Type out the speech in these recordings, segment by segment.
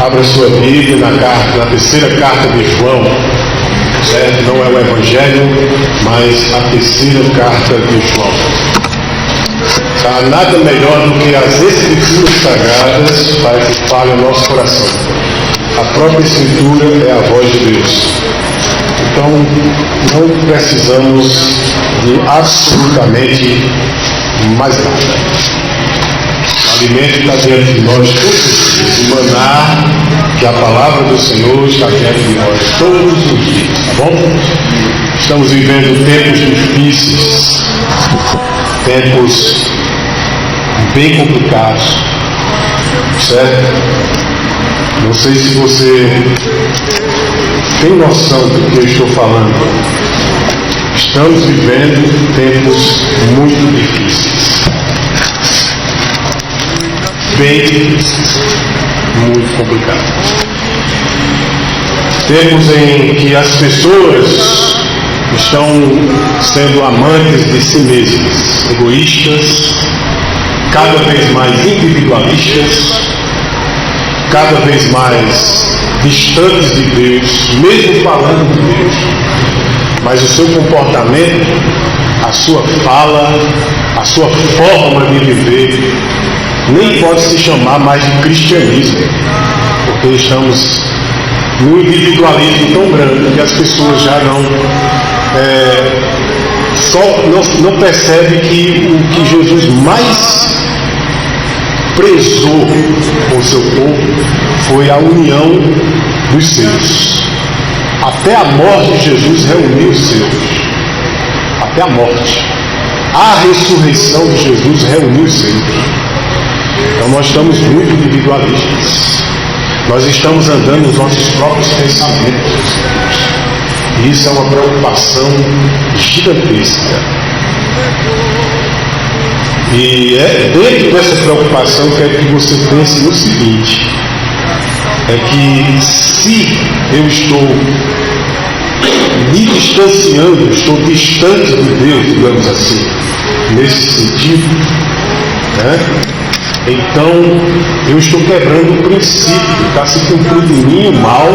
Abra sua Bíblia na terceira carta de João, certo? Não é o Evangelho, mas a terceira carta de João. Há nada melhor do que as Escrituras Sagradas para que fale o nosso coração. A própria Escritura é a voz de Deus. Então, não precisamos de absolutamente mais nada. O alimento está diante de nós todos os dias. O maná, que a palavra do Senhor está diante de nós todos os dias, tá bom? Estamos vivendo tempos difíceis, tempos bem complicados, certo? Não sei se você tem noção do que eu estou falando. Estamos vivendo tempos muito difíceis, bem difíceis, muito complicados. Tempos em que as pessoas estão sendo amantes de si mesmas, egoístas, cada vez mais individualistas, cada vez mais distantes de Deus, mesmo falando de Deus, mas o seu comportamento, a sua fala, a sua forma de viver, nem pode se chamar mais de cristianismo, porque estamos num individualismo tão grande que as pessoas já não percebem que o que Jesus mais prezou com o seu povo foi a união dos seus. Até a morte de Jesus reuniu os seus. Até a morte. A ressurreição de Jesus reuniu os seus. Então nós estamos muito individualistas. Nós estamos andando nos nossos próprios pensamentos. E isso é uma preocupação gigantesca. E dentro dessa preocupação eu quero que você pense no seguinte: é que se eu estou me distanciando, estou distante de Deus, digamos assim, nesse sentido, né? Então eu estou quebrando o princípio, está se cumprindo em mim o mal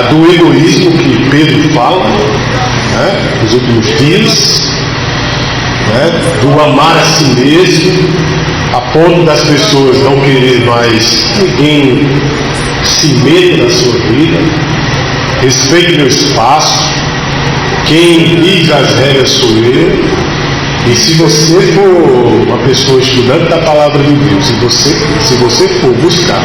do egoísmo que Pedro fala, né, nos últimos dias, né, do amar a si mesmo, a ponto das pessoas não querer mais ninguém se meta na sua vida, respeite meu espaço, quem diz as regras sou eu. E se você for uma pessoa estudante da palavra de Deus, se você for buscar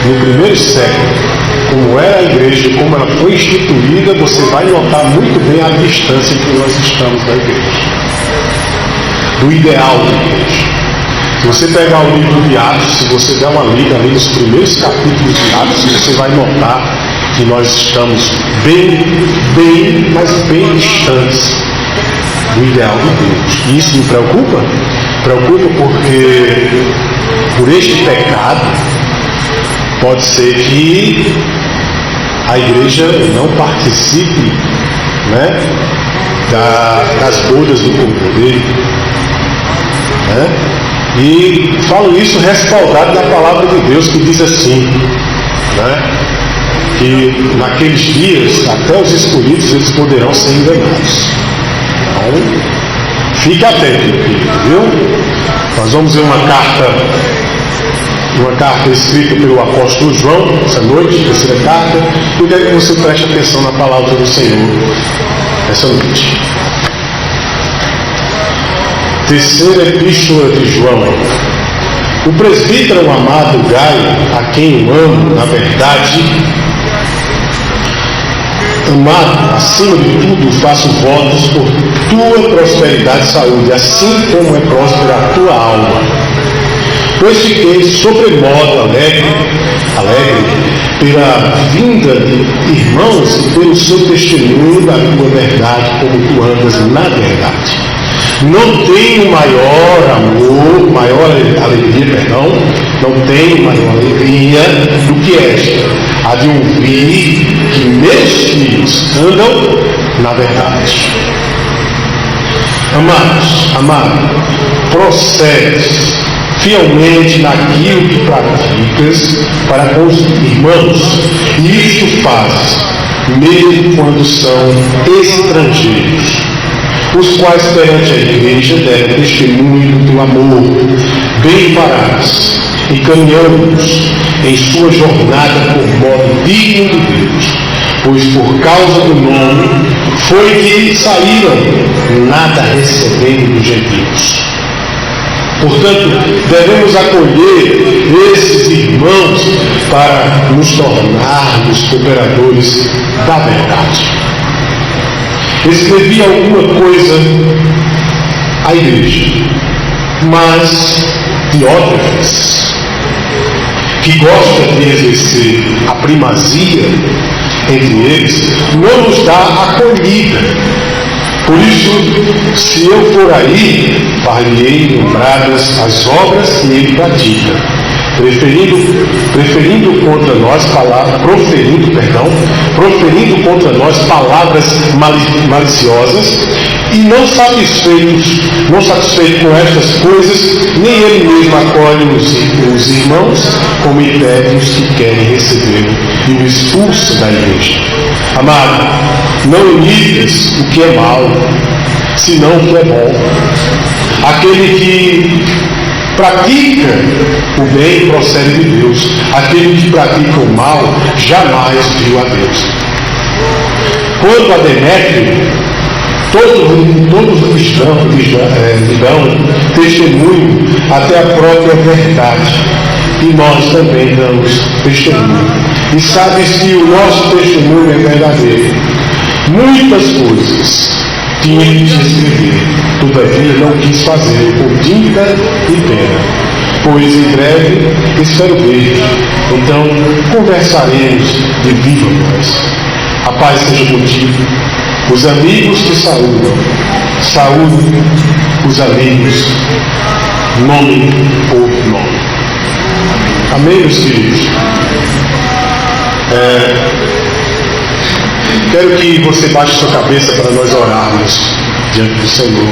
no primeiro século como era a igreja, como ela foi instituída, você vai notar muito bem a distância em que nós estamos da igreja, do ideal da igreja. Se você pegar o livro de Atos, se você der uma lida ali nos primeiros capítulos de Atos, você vai notar que nós estamos mas bem distantes do ideal de Deus. E isso me preocupa? Preocupa porque por este pecado pode ser que a igreja não participe, né, das bodas do Cordeiro, né? E falo isso respaldado da palavra de Deus, que diz assim, né, que naqueles dias até os escolhidos eles poderão ser enganados. Então fique atento, viu? Nós vamos ver uma carta escrita pelo apóstolo João essa noite, terceira carta. Eu quero que você preste atenção na palavra do Senhor essa noite. Terceira epístola de João. O presbítero amado Gaio, a quem eu amo, na verdade, amado, acima de tudo, faço votos por tua prosperidade e saúde, assim como é próspera a tua alma. Pois fiquei sobremodo alegre pela vinda de irmãos e pelo seu testemunho da tua verdade, como tu andas na verdade. Não tenho maior alegria do que esta, a de ouvir que meus filhos andam na verdade. Amados, procede fielmente naquilo que praticas para com os irmãos, e isto fazes, mesmo quando são estrangeiros, os quais perante a igreja deram testemunho do teu amor. Bem farás, encaminhando-os em sua jornada por modo digno de Deus, pois por causa do nome foi que saíram, nada recebendo dos gentios. Portanto, devemos acolher esses irmãos para nos tornarmos cooperadores da verdade. Escrevi alguma coisa à igreja, mas Diótrefes, que gosta de exercer a primazia entre eles, não nos dá acolhida. Por isso, se eu for aí, far-lhe-ei lembradas as obras que ele pratica, proferindo contra nós palavras maliciosas, e não satisfeito com estas coisas, nem ele mesmo acolhe os irmãos como impédios que querem recebê-lo e o expulsa da igreja. Amado, não imites o que é mal, senão o que é bom. Aquele que pratica o bem procede de Deus. Aquele que pratica o mal jamais viu a Deus. Quanto a Demétrio, todos lhes dão testemunho até a própria verdade, e nós também damos testemunho. E sabes que o nosso testemunho é verdadeiro. Muitas coisas tinha que te escrever, todavia não quis fazer por tinta e pena, pois em breve espero ver. Então conversaremos de viva voz. A paz seja contigo. Os amigos te saúdam. Saúde os amigos, nome por nome. Amém, meus queridos? Quero que você baixe sua cabeça para nós orarmos diante do Senhor,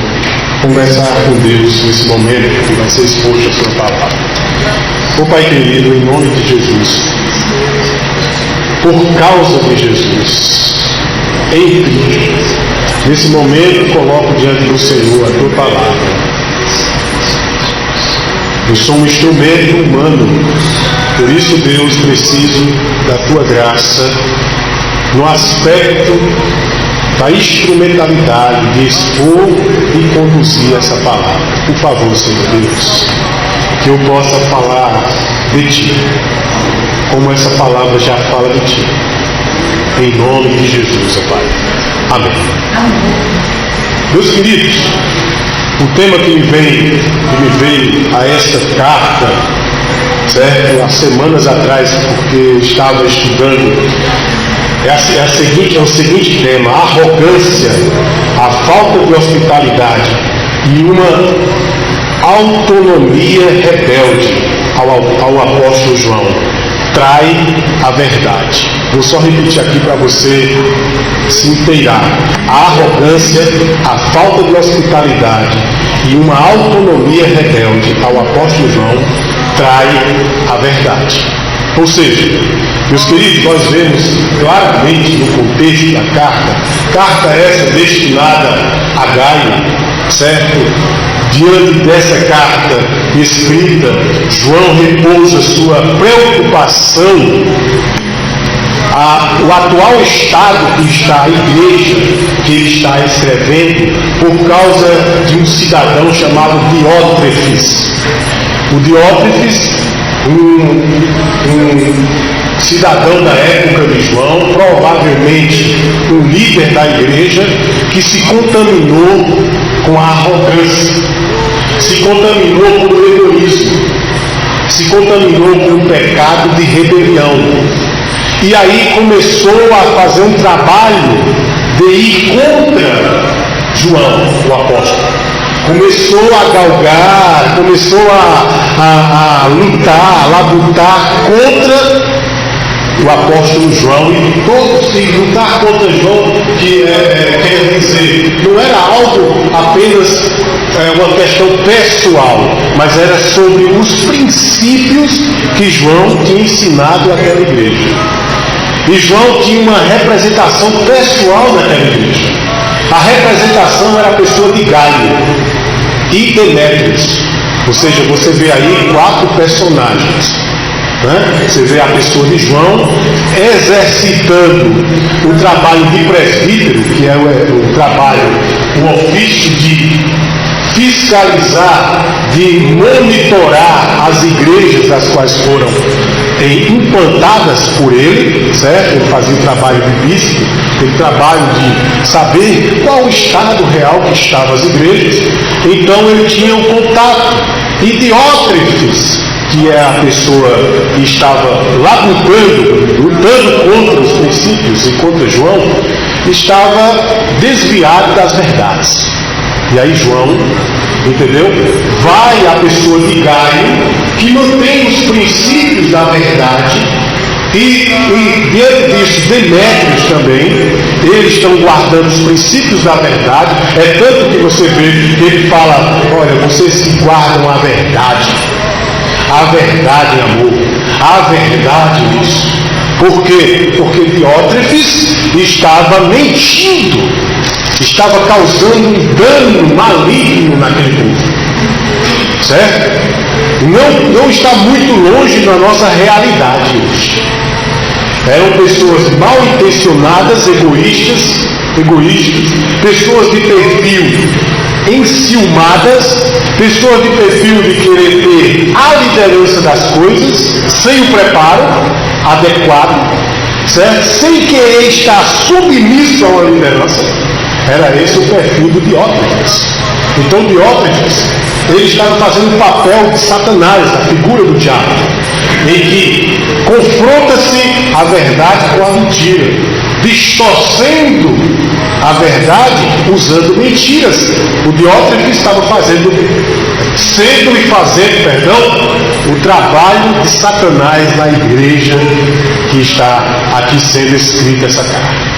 conversar com Deus nesse momento que vai ser exposto a sua palavra. Ô Pai querido, em nome de Jesus, por causa de Jesus, em Cristo, nesse momento coloco diante do Senhor a tua palavra. Eu sou um instrumento humano, por isso, Deus, preciso da tua graça no aspecto da instrumentalidade de expor e conduzir essa palavra. Por favor, Senhor Deus, que eu possa falar de Ti, como essa palavra já fala de Ti. Em nome de Jesus, ó Pai. Amém. Meus queridos, o tema que me veio a esta carta, certo? Há semanas atrás, porque estava estudando, é o seguinte tema: a arrogância, a falta de hospitalidade e uma autonomia rebelde ao apóstolo João trai a verdade. Vou só repetir aqui para você se inteirar: a arrogância, a falta de hospitalidade e uma autonomia rebelde ao apóstolo João trai a verdade. Ou seja, meus queridos, nós vemos claramente no contexto da carta essa destinada a Gaio, certo? Diante dessa carta escrita, João repousa sua preocupação o atual estado que está a igreja que ele está escrevendo por causa de um cidadão chamado Diótrefes. O Diótrefes, um cidadão da época de João, provavelmente um líder da igreja, que se contaminou com a arrogância, se contaminou com o egoísmo, se contaminou com o pecado de rebelião. E aí começou a fazer um trabalho de ir contra João, o apóstolo. Começou a galgar, começou a lutar, a labutar contra o apóstolo João, e todos se lutar contra João, que quer dizer, não era algo apenas uma questão pessoal, mas era sobre os princípios que João tinha ensinado àquela igreja. E João tinha uma representação pessoal naquela igreja. A representação era a pessoa de Gaio e Demétrios. Ou seja, você vê aí 4 personagens. Você vê a pessoa de João exercitando o trabalho de presbítero, que é o trabalho, o ofício de fiscalizar, de monitorar as igrejas das quais foram implantadas por ele, certo? Ele fazia o trabalho de bispo, o trabalho de saber qual o estado real que estavam as igrejas. Então ele tinha um contato. E Diótrefes, que é a pessoa que estava lá lutando contra os princípios e contra João, estava desviado das verdades. E aí João, entendeu? Vai a pessoa de Gaio, que mantém os princípios da verdade, e diante disso Demétrios também, eles estão guardando os princípios da verdade. É tanto que você vê que ele fala: olha, vocês guardam a verdade amor, a verdade nisso. Por quê? Porque Diótrefes estava mentindo, estava causando um dano maligno naquele povo, certo? Não está muito longe da nossa realidade hoje. Eram pessoas mal intencionadas, egoístas, pessoas de perfil enciumadas, pessoas de perfil de querer ter a liderança das coisas, sem o preparo adequado, certo? Sem querer estar submisso a uma liderança. Era esse o perfil do Diótrefes. Então Diótrefes, ele estava fazendo o papel de Satanás, a figura do diabo, em que confronta-se a verdade com a mentira, distorcendo a verdade usando mentiras. O Diótrefes estava fazendo o trabalho de Satanás na igreja que está aqui sendo escrita essa carta.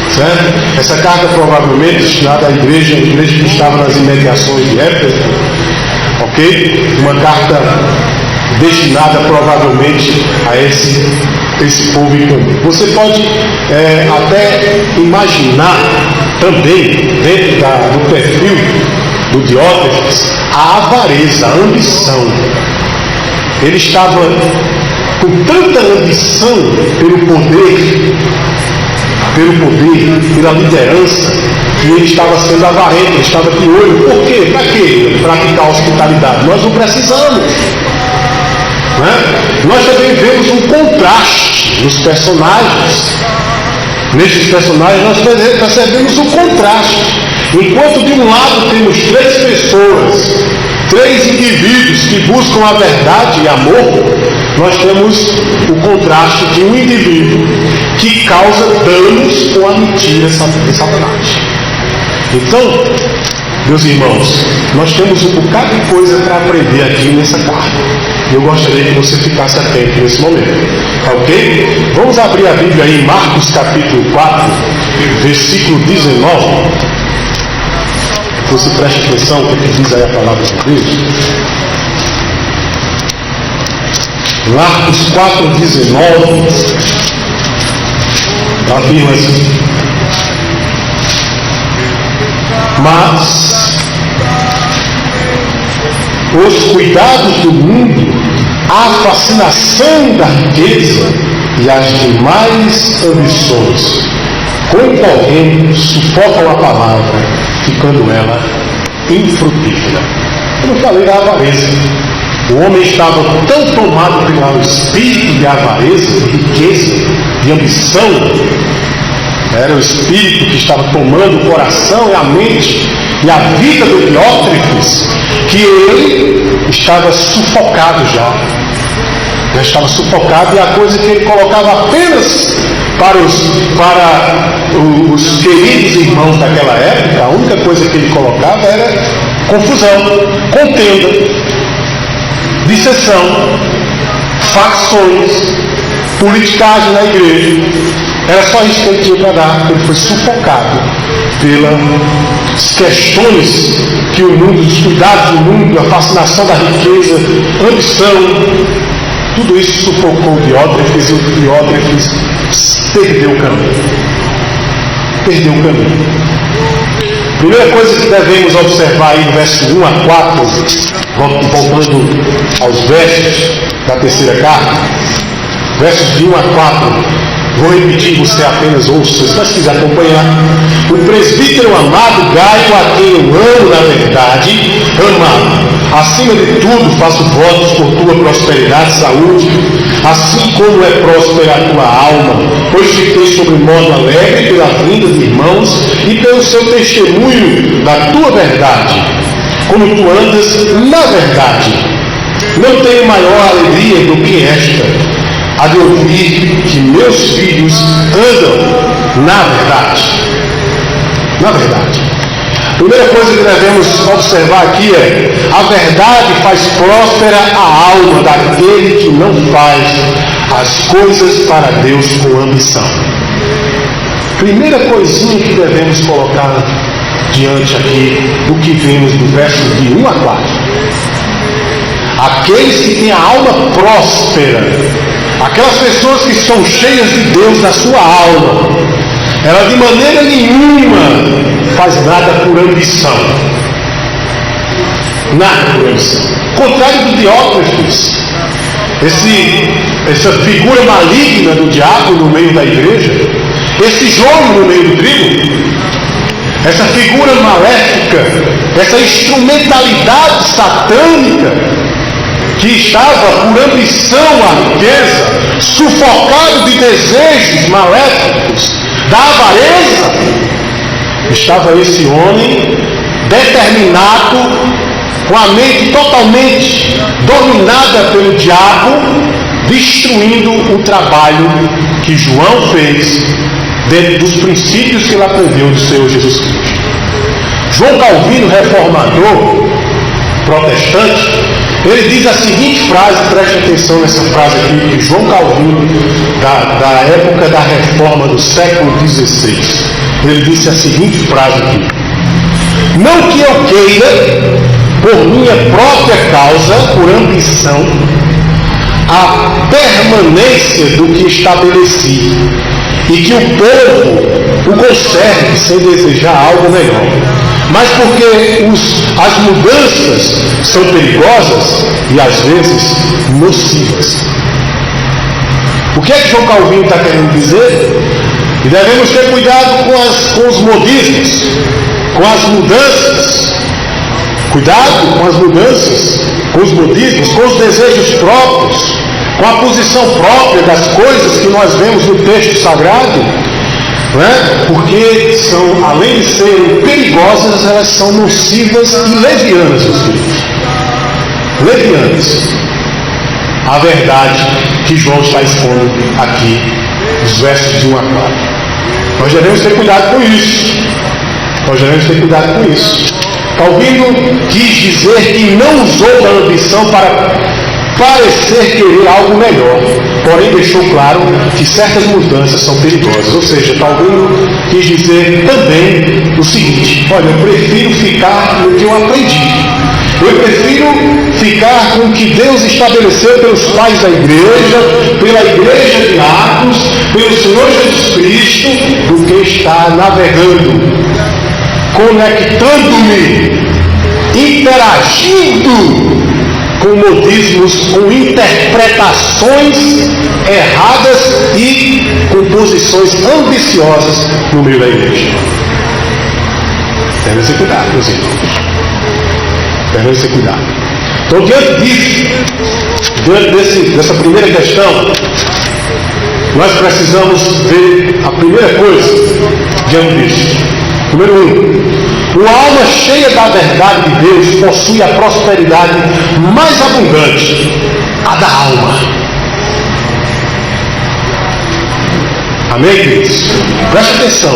Certo? Essa carta provavelmente destinada à igreja que estava nas imediações de Éfeso, ok? Uma carta destinada provavelmente a esse povo comum. Você pode até imaginar também, dentro do perfil do Diótrefes, a avareza, a ambição. Ele estava com tanta ambição pelo poder, pela liderança, que ele estava sendo avarento, ele estava de olho. Por quê? Para quê? Praticar hospitalidade. Nós não precisamos. Nós também vemos um contraste nos personagens. Nesses personagens nós percebemos um contraste. Enquanto de um lado temos 3 pessoas, 3 indivíduos que buscam a verdade e amor, nós temos o contraste de um indivíduo que causa danos com a mentira de Satanás. Então, meus irmãos, nós temos um bocado de coisa para aprender aqui nessa carta. E eu gostaria que você ficasse atento nesse momento. Ok? Vamos abrir a Bíblia aí em Marcos capítulo 4, versículo 19. Você preste atenção no que diz aí a palavra de Deus. Marcos 4, 19. Afirma assim: mas os cuidados do mundo, a fascinação da riqueza e as demais ambições, concorrendo, sufocam a palavra, ficando ela infrutífera. Eu não falei da avareza. O homem estava tão tomado pelo espírito de avareza, de riqueza, de ambição. Era o espírito que estava tomando o coração e a mente e a vida do Diótrefes, que ele estava sufocado já estava sufocado, e a coisa que ele colocava apenas para os queridos irmãos daquela época, a única coisa que ele colocava era confusão, contenda, dissensão, facções, politicagem na igreja. Era só isso que ele tinha para dar. Ele foi sufocado pelas questões que o mundo, os cuidados do mundo, a fascinação da riqueza, ambição, tudo isso sufocou o Diótrefes, e o Diótrefes perdeu o caminho. Perdeu o caminho. Primeira coisa que devemos observar aí no verso 1 a 4, voltando aos versos da terceira carta, versos de 1 a 4, vou repetir, você apenas ouça, se você quiser acompanhar. O presbítero amado Gaio, a quem eu amo na verdade, amado, acima de tudo faço votos por tua prosperidade e saúde, assim como é próspera a tua alma, pois fiquei sobre modo alegre pela vinda de irmãos e pelo seu testemunho da tua verdade, como tu andas na verdade. Não tenho maior alegria do que esta, a de ouvir que meus filhos andam na verdade. Na verdade. A primeira coisa que devemos observar aqui é: a verdade faz próspera a alma daquele que não faz as coisas para Deus com ambição. Primeira coisinha que devemos colocar diante aqui do que vemos do verso de 1 a 4. Aqueles que têm a alma próspera, aquelas pessoas que estão cheias de Deus na sua alma, ela de maneira nenhuma faz nada por ambição. Nada por ambição. Contrário do Diótrefes, essa figura maligna do diabo no meio da igreja, esse joio no meio do trigo, essa figura maléfica, essa instrumentalidade satânica, que estava por ambição à riqueza, sufocado de desejos maléficos, da avareza, estava esse homem determinado, com a mente totalmente dominada pelo diabo, destruindo o trabalho que João fez dentro dos princípios que ele aprendeu do Senhor Jesus Cristo. João Calvino, reformador protestante, ele diz a seguinte frase, preste atenção nessa frase aqui, de João Calvino, da época da reforma do século XVI. Ele disse a seguinte frase aqui: não que eu queira, por minha própria causa, por ambição, a permanência do que estabeleci, e que o povo o conserve sem desejar algo melhor, mas porque as mudanças são perigosas e às vezes nocivas. O que é que João Calvino está querendo dizer? E devemos ter cuidado com os modismos, com as mudanças. Cuidado com as mudanças, com os modismos, com os desejos próprios, com a posição própria das coisas que nós vemos no texto sagrado, não é? Porque são, além de serem perigosas, elas são nocivas e levianas, meus filhos. Levianas. A verdade que João está expondo aqui, nos versos de 1 a 4. Nós devemos ter cuidado com isso. Nós devemos ter cuidado com isso. Calvino quis dizer que não usou da ambição para parecer querer algo melhor, porém deixou claro que certas mudanças são perigosas. Ou seja, Calvino quis dizer também o seguinte: olha, eu prefiro ficar no que eu aprendi, eu prefiro ficar com o que Deus estabeleceu pelos pais da igreja, pela igreja de Atos, pelo Senhor Jesus Cristo, do que estar navegando, conectando-me, interagindo com modismos, com interpretações erradas e com posições ambiciosas no meio da igreja. Devem ser cuidado, meus irmãos. Devem ser cuidado. Então, diante disso, diante dessa primeira questão, nós precisamos ver a primeira coisa diante disso. Número 1. Uma alma cheia da verdade de Deus possui a prosperidade mais abundante, a da alma. Amém, queridos? Preste atenção.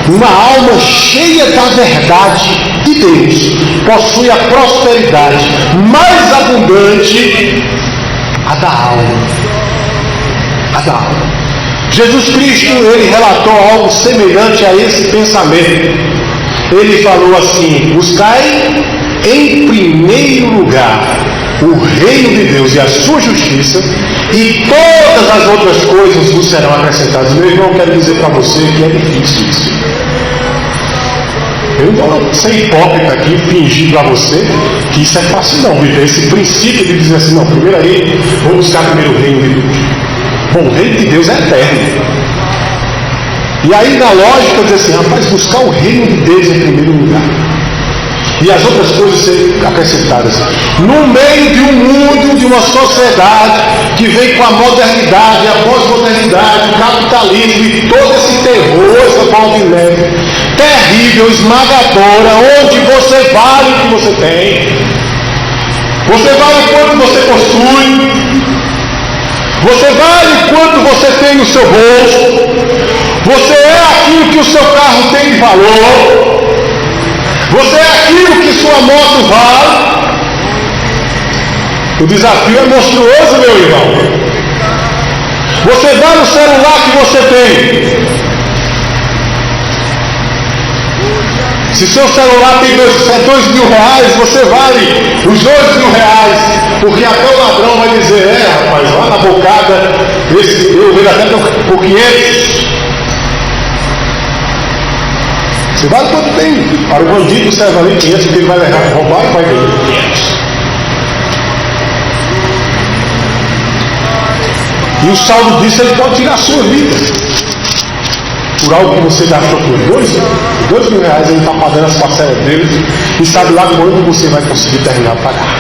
Uma alma cheia da verdade de Deus possui a prosperidade mais abundante, a da alma. Jesus Cristo, ele relatou algo semelhante a esse pensamento. Ele falou assim: buscai em primeiro lugar o reino de Deus e a sua justiça, e todas as outras coisas vos serão acrescentadas. Meu irmão, quero dizer para você que é difícil isso. Eu não vou ser hipócrita aqui, fingir para você que isso é fácil não, viver esse princípio de dizer assim: não, primeiro aí, vou buscar primeiro o reino de Deus. Bom, o reino de Deus é eterno. E aí na lógica dizer assim: rapaz, buscar o reino de Deus em primeiro lugar, e as outras coisas serem acrescentadas. No meio de um mundo, de uma sociedade que vem com a modernidade, a pós-modernidade, o capitalismo e todo esse terror, essa bola de neve terrível, esmagadora, onde você vale o que você tem, você vale quanto você possui, você vale quanto você tem no seu bolso, você é aquilo que o seu carro tem de valor, você é aquilo que sua moto vale. O desafio é monstruoso, meu irmão. Você vale o celular que você tem. Se seu celular tem R$2.000, você vale os R$2.000, porque até o ladrão vai dizer: rapaz, lá na bocada, eu vejo até por 500. Você vale quanto tem. Para o bandido serve ali 500, porque ele vai roubar e vai ganhar 500. E o saldo disso, ele pode tirar a sua vida. Por algo que você gastou por R$2.000, ele está pagando as parcelas dele e sabe lá quando você vai conseguir terminar de pagar.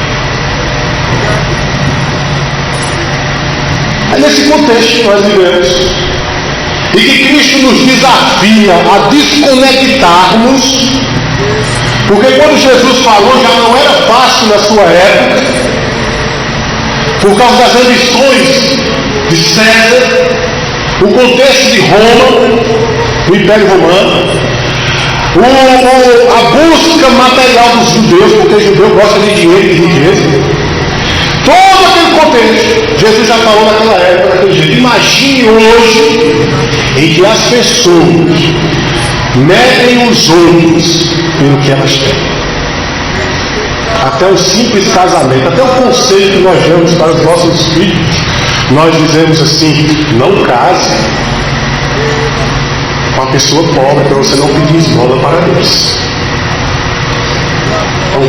É nesse contexto que nós vivemos. E que Cristo nos desafia a desconectarmos, porque quando Jesus falou já não era fácil na sua época, por causa das ambições de César, o contexto de Roma, do Império Romano, a busca material dos judeus, porque o judeu gosta de dinheiro e de riqueza. Todo aquele contexto, Jesus já falou naquela época, naquele jeito. Imagine hoje em que as pessoas medem os outros pelo que elas têm. Até o simples casamento, até o conselho que nós damos para os nossos filhos, nós dizemos assim: não case com uma pessoa pobre para você não pedir esmola para Deus. Então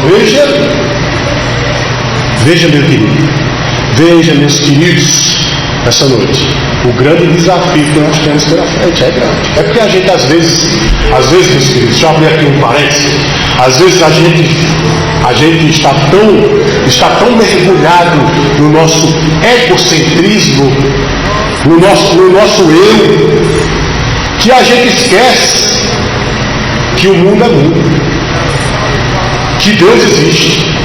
veja, meu querido, veja, meus queridos, essa noite, o grande desafio que nós temos pela frente é grande. É porque a gente, às vezes, meus queridos, deixa eu abrir aqui um parênteses, às vezes a gente está tão mergulhado no nosso egocentrismo, no nosso eu, que a gente esquece que o mundo é mundo, que Deus existe.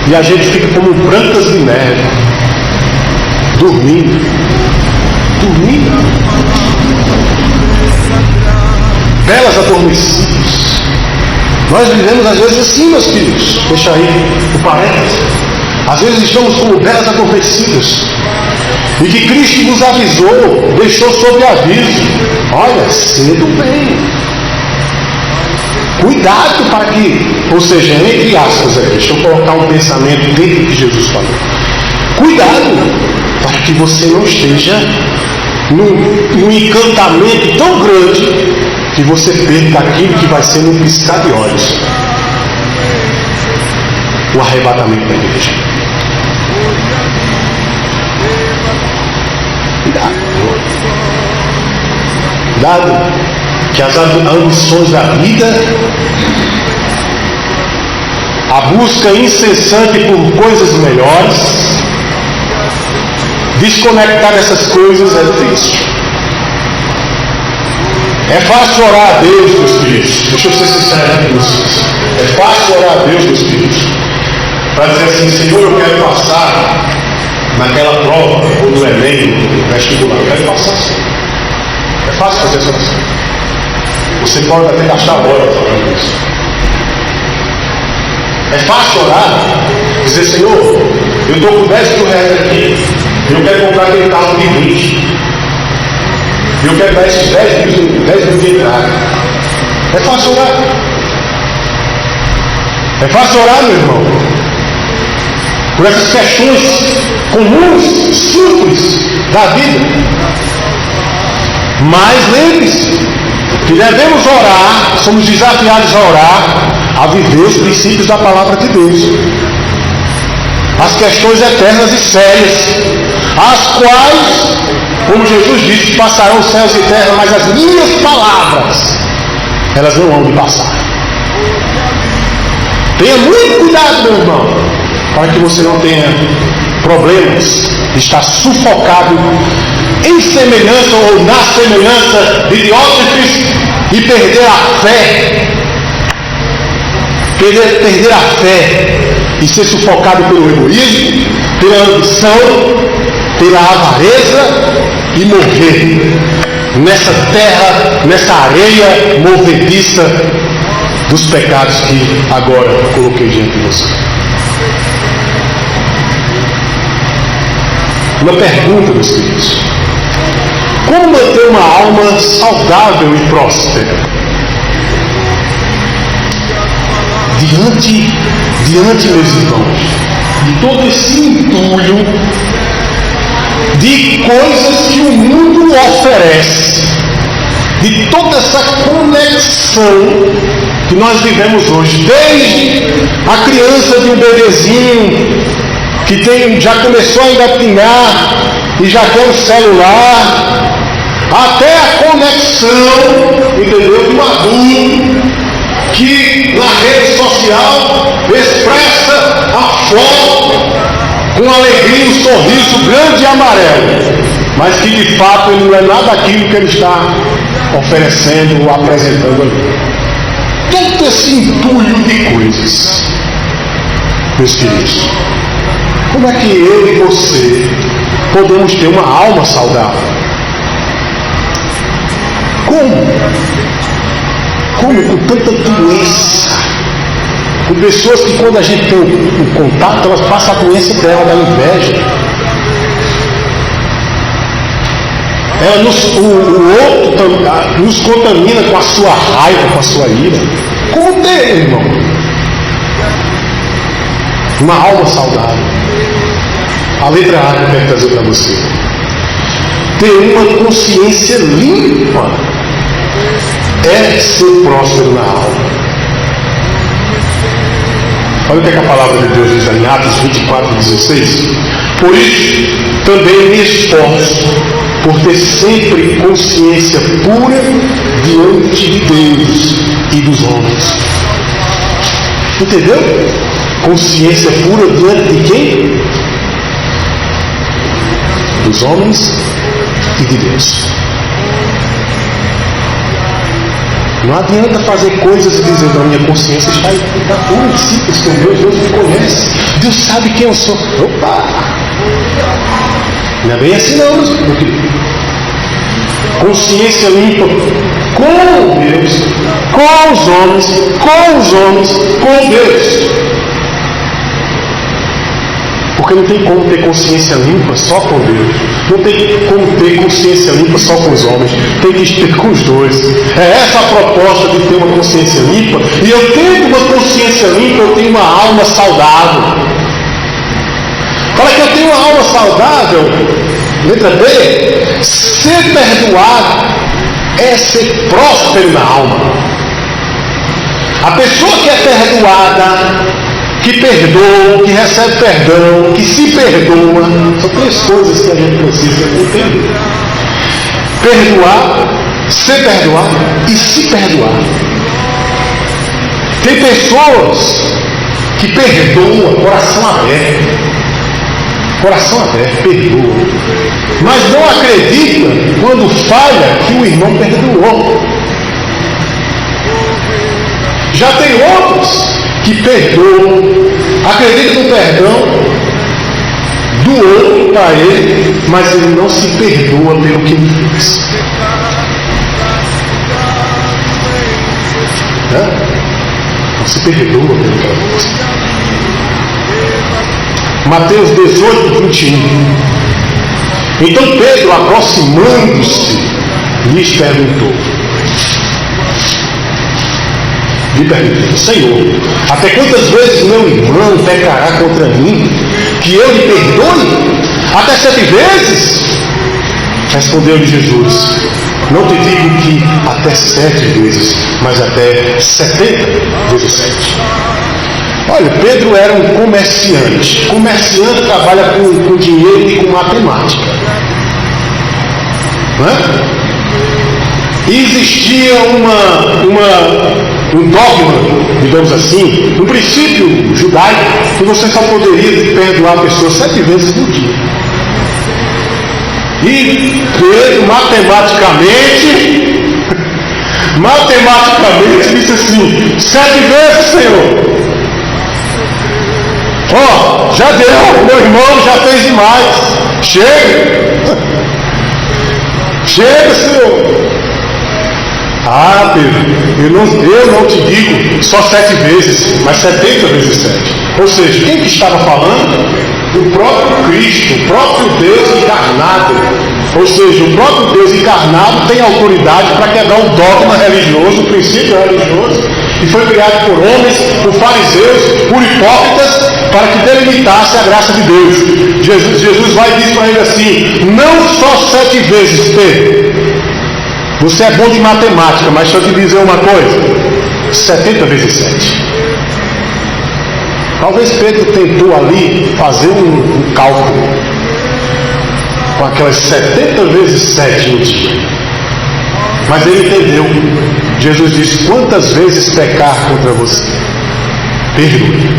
E a gente fica como brancas de neve, dormindo. Belas adormecidas. Nós vivemos às vezes assim, meus filhos. Deixa aí o parênteses. Às vezes estamos como belas adormecidas. E que Cristo nos avisou, deixou sob aviso: olha, cedo bem. Cuidado para que, ou seja, entre aspas, deixa eu colocar um pensamento dentro do que Jesus falou. Cuidado para que você não esteja num encantamento tão grande que você perca aquilo que vai ser no piscar de olhos, o arrebatamento da igreja. Cuidado, que as ambições da vida, a busca incessante por coisas melhores, desconectar dessas coisas é difícil. É fácil orar a Deus, meus filhos. Deixa eu ser sincero aqui com vocês. É fácil orar a Deus, meus filhos, para dizer assim: Senhor, eu quero passar naquela prova, ou no Enem, no vestibular, eu quero passar assim. É fácil fazer essa oração. Você pode até gastar horas falando isso. É fácil orar, dizer: Senhor, eu estou com R$10.000 aqui, eu quero comprar aquele carro de 20. E eu quero dar esses 10 mil de entrada. É fácil orar. É fácil orar, meu irmão. Por essas questões comuns, simples da vida. Mas lembre-se que devemos orar, somos desafiados a orar, a viver os princípios da palavra de Deus. As questões eternas e sérias, as quais, como Jesus disse, passarão os céus e terra, mas as minhas palavras, elas não vão de passar. Tenha muito cuidado, meu irmão, para que você não tenha problemas, estar sufocado em semelhança ou na semelhança de Diótrefes e perder a fé. Perder a fé e ser sufocado pelo egoísmo, pela ambição, pela avareza e morrer nessa terra, nessa areia movediça dos pecados que agora coloquei diante de você. Uma pergunta, meus queridos: como manter uma alma saudável e próspera? Diante, meus irmãos, de todo esse entulho de coisas que o mundo oferece, de toda essa conexão que nós vivemos hoje, desde a criança de um bebezinho que já começou a engatinhar e já quer um celular, até a conexão, entendeu, de um adulto que na rede social expressa a foto com alegria, um sorriso grande e amarelo, mas que de fato ele não é nada daquilo que ele está oferecendo ou apresentando ali. Todo esse entulho de coisas, meus queridos, como é que eu e você podemos ter uma alma saudável? Como com tanta doença, com pessoas que quando a gente tem o contato, elas passam a doença dela, da inveja. O outro nos contamina com a sua raiva, com a sua ira. Como ter, irmão, uma alma saudável? A letra A que eu quero trazer para você: ter uma consciência limpa é ser próspero na alma. Olha o que a palavra de Deus diz em Atos 24:16. Por isso também me esforço por ter sempre consciência pura diante de Deus e dos homens. Entendeu? Consciência pura diante de quem? Dos homens e de Deus. Não adianta fazer coisas e dizer: a minha consciência está pura, simples, que o meu Deus me conhece, Deus sabe quem eu sou. Opa! Não é bem assim não, meu querido. Consciência limpa com Deus, com os homens, com Deus. Porque não tem como ter consciência limpa só com Deus. Não tem como ter consciência limpa só com os homens. Tem que ter com os dois. É essa a proposta de ter uma consciência limpa. E eu tendo uma consciência limpa, eu tenho uma alma saudável. Para que eu tenha uma alma saudável, letra B, ser perdoado é ser próspero na alma. A pessoa que é perdoada, que perdoa, que recebe perdão, que se perdoa, são três coisas que a gente precisa entender: perdoar, ser perdoado e se perdoar. Tem pessoas que perdoam, coração aberto, perdoa, mas não acredita quando falha que o irmão perdoou. Já tem outros que perdoam, acredita no perdão do outro para ele, mas ele não se perdoa pelo que ele fez. Não se perdoa pelo que ele fez. Mateus 18:21. Então Pedro, aproximando-se, lhes perguntou, Senhor, até quantas vezes meu irmão pecará contra mim, que eu lhe perdoe? Até 7 vezes? Respondeu-lhe Jesus, não te digo que até 7 vezes, mas até 70 vezes 7. Olha, Pedro era um comerciante. Comerciante trabalha com dinheiro e com matemática. Não é? E existia um dogma, digamos assim, um princípio judaico, que você só poderia perdoar a pessoa 7 vezes no dia. E Pedro, matematicamente disse assim, 7 vezes, Senhor. Já deu, meu irmão já fez demais. Chega, Senhor. Pedro, eu não te digo só 7 vezes, mas 70 vezes 7. Ou seja, quem que estava falando? O próprio Cristo, o próprio Deus encarnado. Ou seja, o próprio Deus encarnado tem autoridade para quebrar um dogma religioso, um princípio religioso, que foi criado por homens, por fariseus, por hipócritas, para que delimitasse a graça de Deus. Jesus vai e diz para ele assim, não só 7 vezes, Pedro. Você é bom de matemática, mas deixa eu te dizer uma coisa, 70 vezes 7. Talvez Pedro tentou ali fazer um cálculo com aquelas 70 vezes 7 no dia. Mas ele entendeu. Jesus disse, quantas vezes pecar contra você? Perdoe.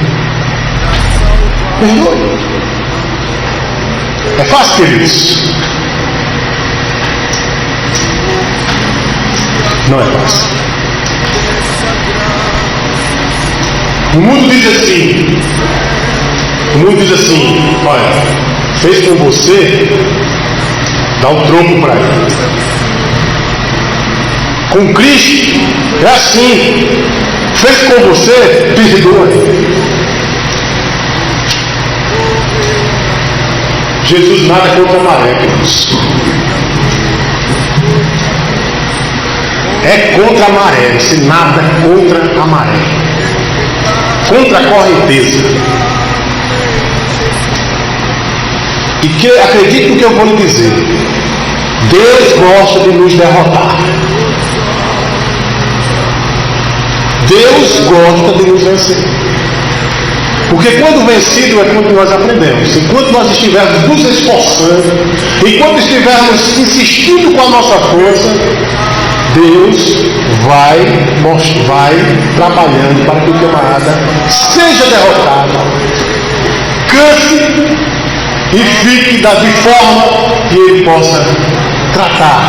Perdoe. É fácil, queridos? Não é fácil. O mundo diz assim, olha, fez com você, dá um troco para ele. Com Cristo é assim, fez com você, perdoa. Jesus nada contra a maré, queridos. É contra a maré, você nada contra a maré. Contra a correnteza. E que acredite no que eu vou lhe dizer. Deus gosta de nos derrotar. Deus gosta de nos vencer. Porque quando vencido é quando nós aprendemos. Enquanto nós estivermos nos esforçando, enquanto estivermos insistindo com a nossa força, Deus vai trabalhando para que o camarada seja derrotado, canse e fique de forma que ele possa tratar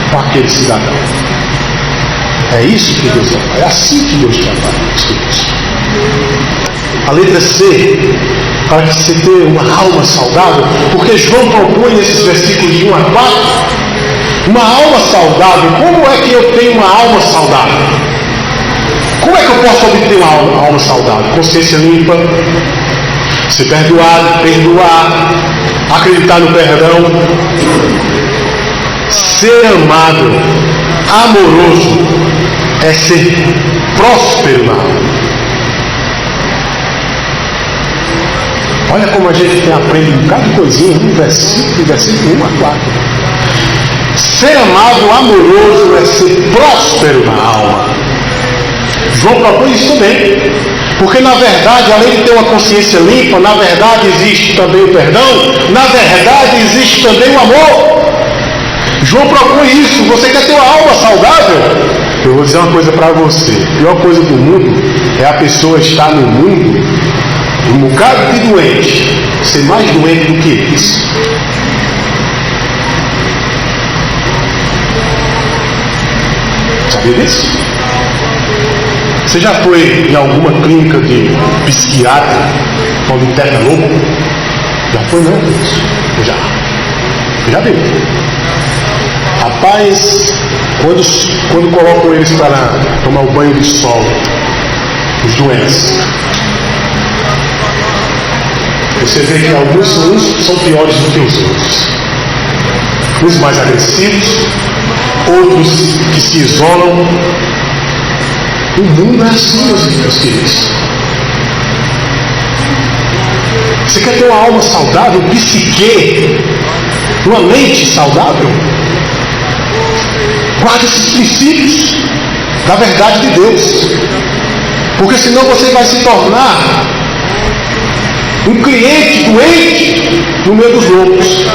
com aquele cidadão. É isso que Deus trabalha, é assim que Deus trabalha, meus queridos. A letra C, para que você tenha uma alma saudável, porque João propõe nesses versículos de 1 a 4, uma alma saudável. Como é que eu tenho uma alma saudável? Como é que eu posso obter uma alma saudável? Consciência limpa, ser perdoado, perdoar, acreditar no perdão, ser amado, amoroso, é ser próspero na alma. Olha como a gente aprende um bocado de coisinha no versículo 1 a 4. Ser amado, amoroso é ser próspero na alma. João propõe isso também. Porque na verdade, além de ter uma consciência limpa, na verdade existe também o perdão, na verdade existe também o amor. João propõe isso. Você quer ter uma alma saudável? Eu vou dizer uma coisa para você. A pior coisa do mundo é a pessoa estar no mundo um bocado de doente, ser mais doente do que eles. Sabia disso? Você já foi em alguma clínica de psiquiatra quando interna louco? Já foi, não? Eu já vi. Rapaz, quando colocam eles para tomar o banho de sol, os doentes, você vê que alguns são piores do que os outros. os mais agressivos, outros que se isolam. O mundo é assim, meus queridos. Você quer ter uma alma saudável, psique, uma mente saudável? Guarde esses princípios da verdade de Deus, porque senão você vai se tornar um cliente doente no meio dos loucos.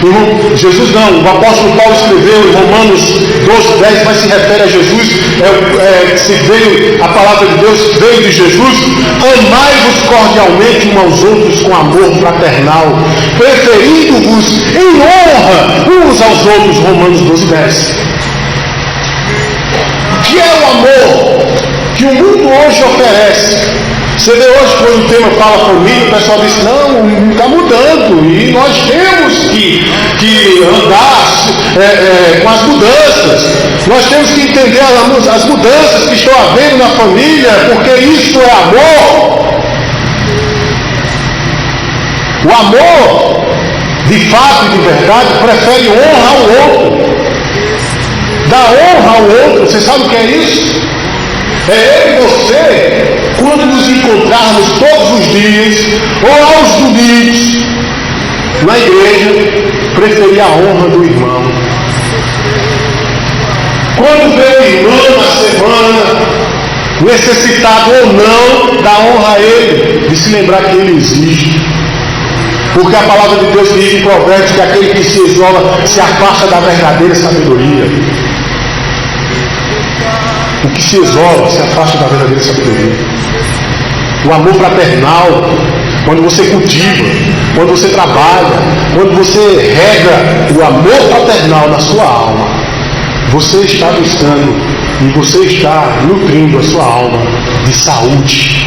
O apóstolo Paulo escreveu em Romanos 12:10, mas se refere a Jesus, se veio a palavra de Deus, veio de Jesus: amai-vos cordialmente uns aos outros com amor fraternal, preferindo-vos em honra uns aos outros. Romanos 12:10. O que é o amor que o mundo hoje oferece? Você vê hoje, quando o tema fala família, o pessoal diz: não, está mudando e nós temos que andar com as mudanças. Nós temos que entender as mudanças que estão havendo na família, porque isso é amor. O amor, de fato e de verdade, prefere honra ao outro. Dá honra ao outro. Você sabe o que é isso? É eu e você, quando nos encontrarmos todos os dias, ou aos domingos, na igreja, preferir a honra do irmão. Quando vê o irmão na semana, necessitado ou não, dá honra a ele, de se lembrar que ele existe. Porque a palavra de Deus diz em Provérbios que aquele que se isola se afasta da verdadeira sabedoria. O que se isola se afasta da verdadeira sabedoria. O amor fraternal, quando você cultiva, quando você trabalha, quando você rega o amor fraternal na sua alma, você está buscando e você está nutrindo a sua alma de saúde.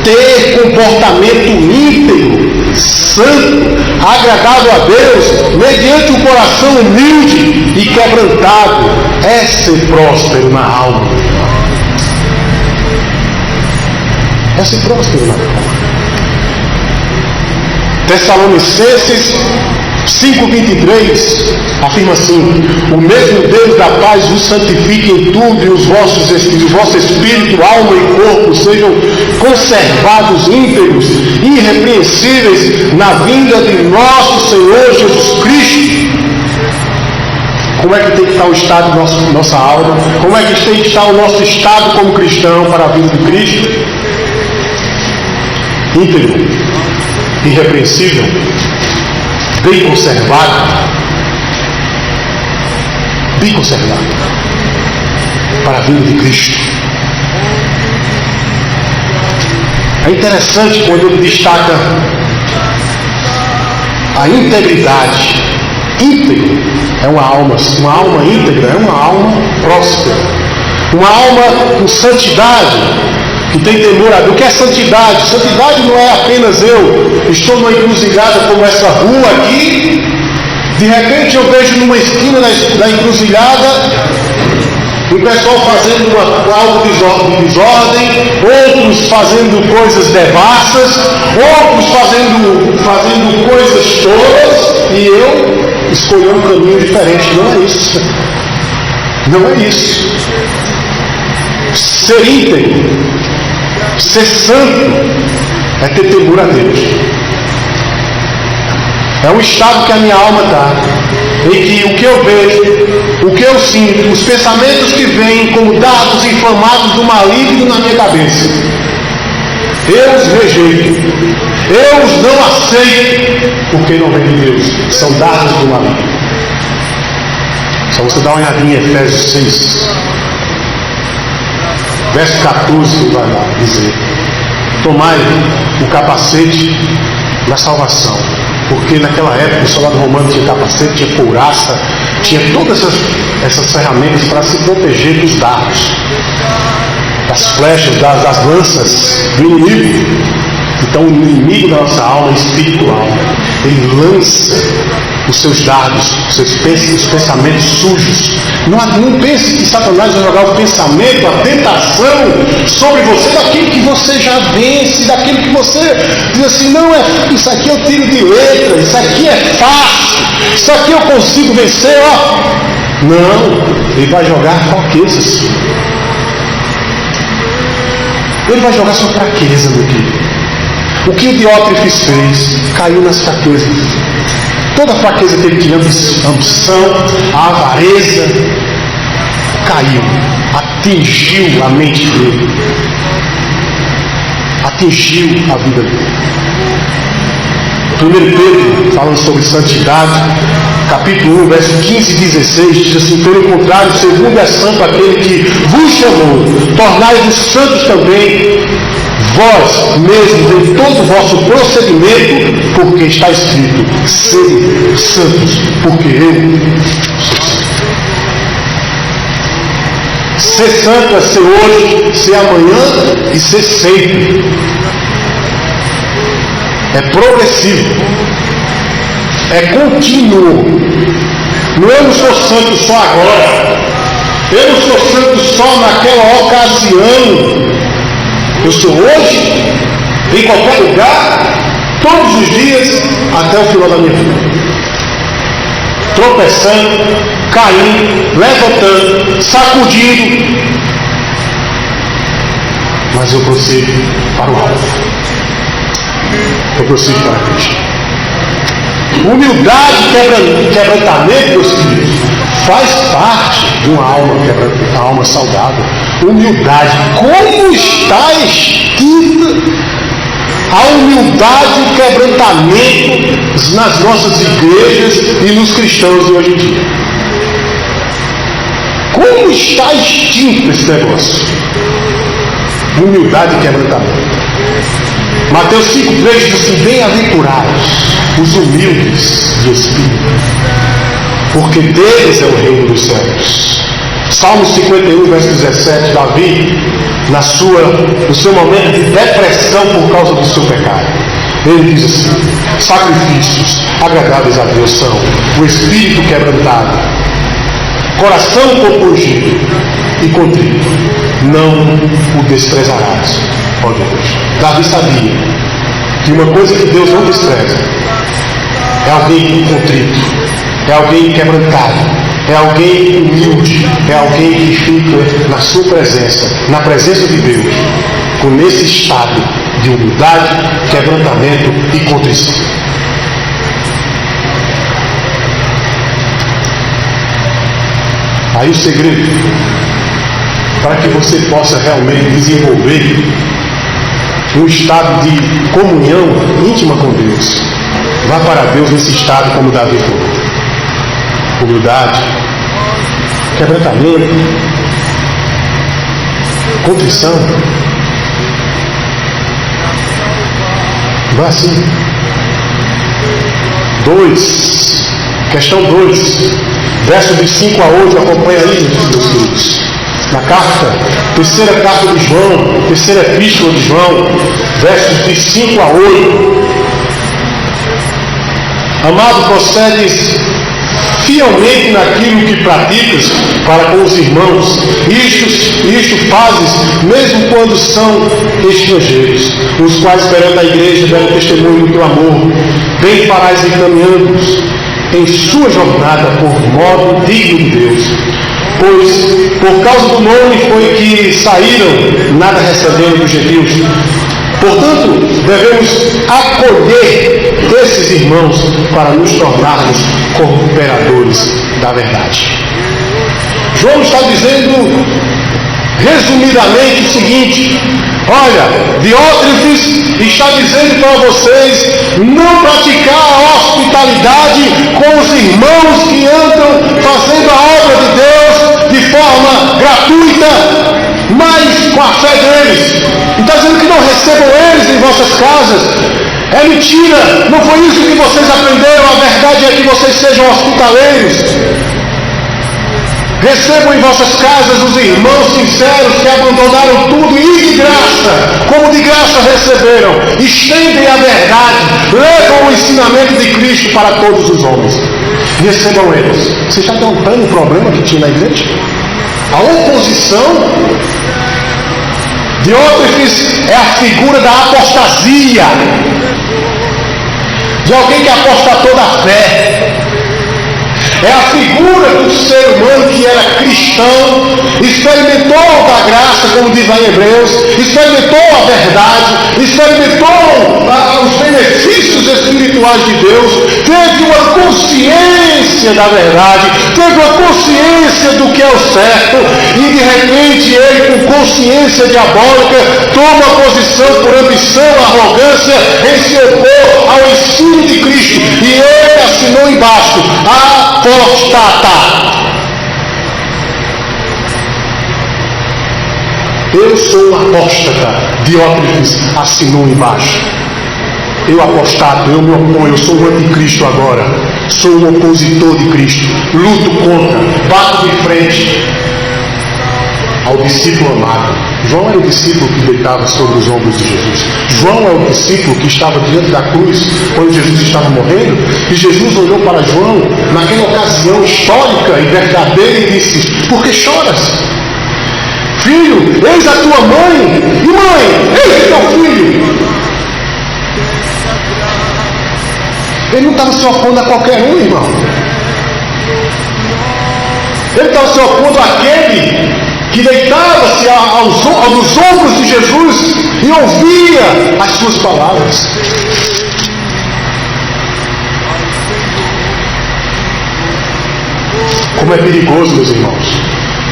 Ter comportamento íntegro, santo, agradável a Deus, mediante um coração humilde e quebrantado, é ser próspero na alma. É ser próspero na alma. Tessalonicenses 5:23 afirma assim: o mesmo Deus da paz vos santifique em tudo, e o vosso espírito, alma e corpo sejam conservados íntegros, irrepreensíveis na vinda de nosso Senhor Jesus Cristo. Como é que tem que estar o estado da nossa alma? Como é que tem que estar o nosso estado como cristão para a vinda de Cristo? Íntegro, irrepreensível, bem conservado para a vinda de Cristo. É interessante quando ele destaca a integridade. Íntegro é uma alma íntegra, é uma alma próspera, uma alma com santidade, que tem temor a Deus. O que é santidade? Santidade não é apenas eu estou numa encruzilhada como essa rua aqui, de repente eu vejo numa esquina da encruzilhada o pessoal fazendo algo de desordem, outros fazendo coisas devassas, outros fazendo coisas tolas, e eu escolhi um caminho diferente. Não é isso. Não é isso. Ser íntegro, ser santo, é ter temor a Deus. É um estado que a minha alma está, em que o que eu vejo, o que eu sinto, os pensamentos que vêm como dardos inflamados do maligno na minha cabeça, eu os rejeito, eu os não aceito, porque não vem de Deus, são dardos do maligno. Só você dá uma olhadinha em Efésios 6, verso 14, que vai lá dizer: tomai o capacete da salvação. Porque naquela época o soldado romano tinha capacete, tinha couraça, tinha todas essas ferramentas para se proteger dos dardos, das flechas, das lanças do inimigo. Então o inimigo da nossa alma é espiritual. Ele lança os seus dardos, os pensamentos sujos. Não pense que Satanás vai jogar o pensamento, a tentação sobre você daquilo que você já vence, daquilo que você diz assim, não, isso aqui eu tiro de letra, isso aqui é fácil, isso aqui eu consigo vencer, ó. Não, ele vai jogar fraquezas. Ele vai jogar sua fraqueza, meu querido. O que o Diótrefes fez, caiu nas fraquezas. Toda a fraqueza que ele tinha, a ambição, a avareza, caiu, atingiu a mente dele, atingiu a vida dele. 1 Pedro, falando sobre santidade, capítulo 1, verso 15 e 16, diz assim: pelo contrário, segundo é santo aquele que vos chamou, tornai-vos santos também vós mesmos em todo o vosso procedimento, porque está escrito: sede santos, porque eu sou santo. Ser santo é ser hoje, ser amanhã e ser sempre. É progressivo, é contínuo. Eu não sou santo só agora, eu não sou santo só naquela ocasião. Eu sou hoje, em qualquer lugar, todos os dias, até o final da minha vida. Tropeçando, caindo, levantando, sacudindo. Mas eu prossigo para o alvo. Eu prossigo para Cristo. Humildade e quebrantamento, meus queridos, faz parte de uma alma saudável. Humildade, como está escrita a humildade e quebrantamento nas nossas igrejas e nos cristãos de hoje em dia? Como está extinto esse negócio? Humildade e quebrantamento. Mateus 5,3 diz assim: bem-aventurados os humildes de espírito, porque deles é o reino dos céus. Salmo 51, verso 17, Davi, no seu momento de depressão por causa do seu pecado, ele diz assim: sacrifícios agradáveis a Deus são o espírito quebrantado, coração compungido e contrito, não o desprezarás, ó Deus. Davi sabia que uma coisa que Deus não despreza é alguém contrito, é alguém quebrantado, é alguém humilde, é alguém que fica na sua presença, na presença de Deus, com esse estado de humildade, quebrantamento e contrição. Aí o segredo, para que você possa realmente desenvolver um estado de comunhão íntima com Deus, vá para Deus nesse estado como Davi falou. Humildade, quebrantamento, contrição. Vá assim. 2, questão 2, verso de 5 a 8, acompanha aí, meus queridos. Na terceira carta de João, terceira epístola de João, versos de 5 a 8. Amado, prossegues fielmente naquilo que praticas para com os irmãos. Isto fazes mesmo quando são estrangeiros, os quais perante a igreja deram testemunho do teu amor. Bem farás encaminhando-os em sua jornada por modo digno de Deus. Pois por causa do nome foi que saíram, nada recebendo dos gentios. Portanto, devemos acolher esses irmãos para nos tornarmos cooperadores da verdade. João está dizendo resumidamente o seguinte: olha, Diótrefes está dizendo para vocês não praticar a hospitalidade com os irmãos que andam fazendo a obra de Deus de forma gratuita, mas com a fé deles. E está dizendo que não recebam eles em vossas casas. É mentira, não foi isso que vocês aprenderam. A verdade é que vocês sejam hospitaleiros. Recebam em vossas casas os irmãos sinceros que abandonaram tudo e de graça, como de graça receberam. Estendem a verdade, levam o ensinamento de Cristo para todos os homens. Recebam eles. Você está notando o problema que tinha na igreja? A oposição. Diótrefes é a figura da apostasia, de alguém que apostatou da fé. É a figura do ser humano que era cristão, experimentou da graça, como diz lá em Hebreus, experimentou a verdade, experimentou os benefícios espirituais de Deus, teve uma consciência da verdade, teve uma consciência do que é o certo, e de repente ele, com consciência diabólica, toma posição por ambição, arrogância, em se opor ao ensino de Cristo, e ele assinou embaixo: apostata. Eu sou um apóstata. Diótrefes assinou embaixo. Eu apostato, eu me oponho, eu sou um anticristo agora. Sou um opositor de Cristo. Luto contra, bato de frente ao discípulo amado. João era o discípulo que deitava sobre os ombros de Jesus. João é o discípulo que estava diante da cruz quando Jesus estava morrendo, e Jesus olhou para João naquela ocasião histórica e verdadeira e disse: por que choras? Filho, eis a tua mãe, e mãe, eis o teu filho. Ele não estava se opondo a qualquer um, irmão. Ele estava se opondo àquele que deitava-se aos ombros de Jesus e ouvia as suas palavras. Como é perigoso, meus irmãos,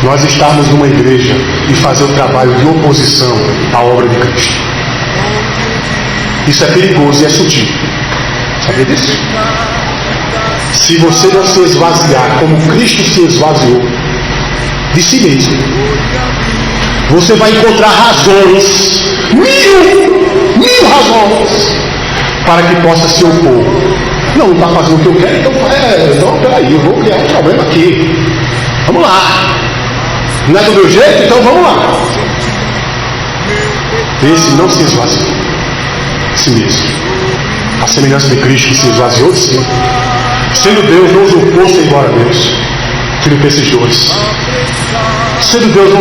nós estarmos numa igreja e fazer o trabalho de oposição à obra de Cristo. Isso é perigoso e é sutil. Sabia disso? Se você não se esvaziar como Cristo se esvaziou de si mesmo, você vai encontrar razões, mil razões, para que possa se opor. Não está fazendo o que eu quero, então peraí, eu vou criar um problema aqui. Vamos lá. Não é do meu jeito, então vamos lá. Esse não se esvaziou de si mesmo. A semelhança de Cristo que se esvaziou de si. Sendo Deus, não usurpou ser igual a Deus. Filipenses 2. Sendo Deus, não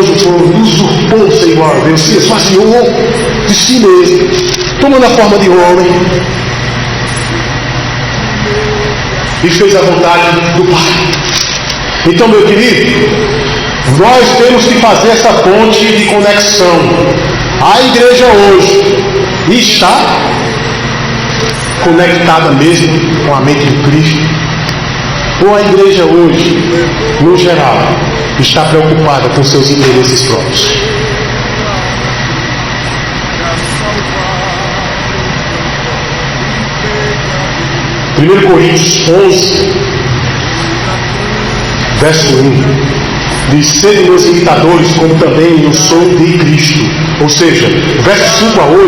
usurpou ser igual a Deus, se esvaziou de si mesmo, tomando a forma de homem, e fez a vontade do Pai. Então, meu querido, nós temos que fazer essa ponte de conexão. A igreja hoje está conectada mesmo com a mente de Cristo? Ou a igreja hoje, no geral, está preocupada com seus interesses próprios? Primeiro Coríntios 11, verso 1, diz: sede meus imitadores, como também eu sou de Cristo. Ou seja, verso 5 a 8,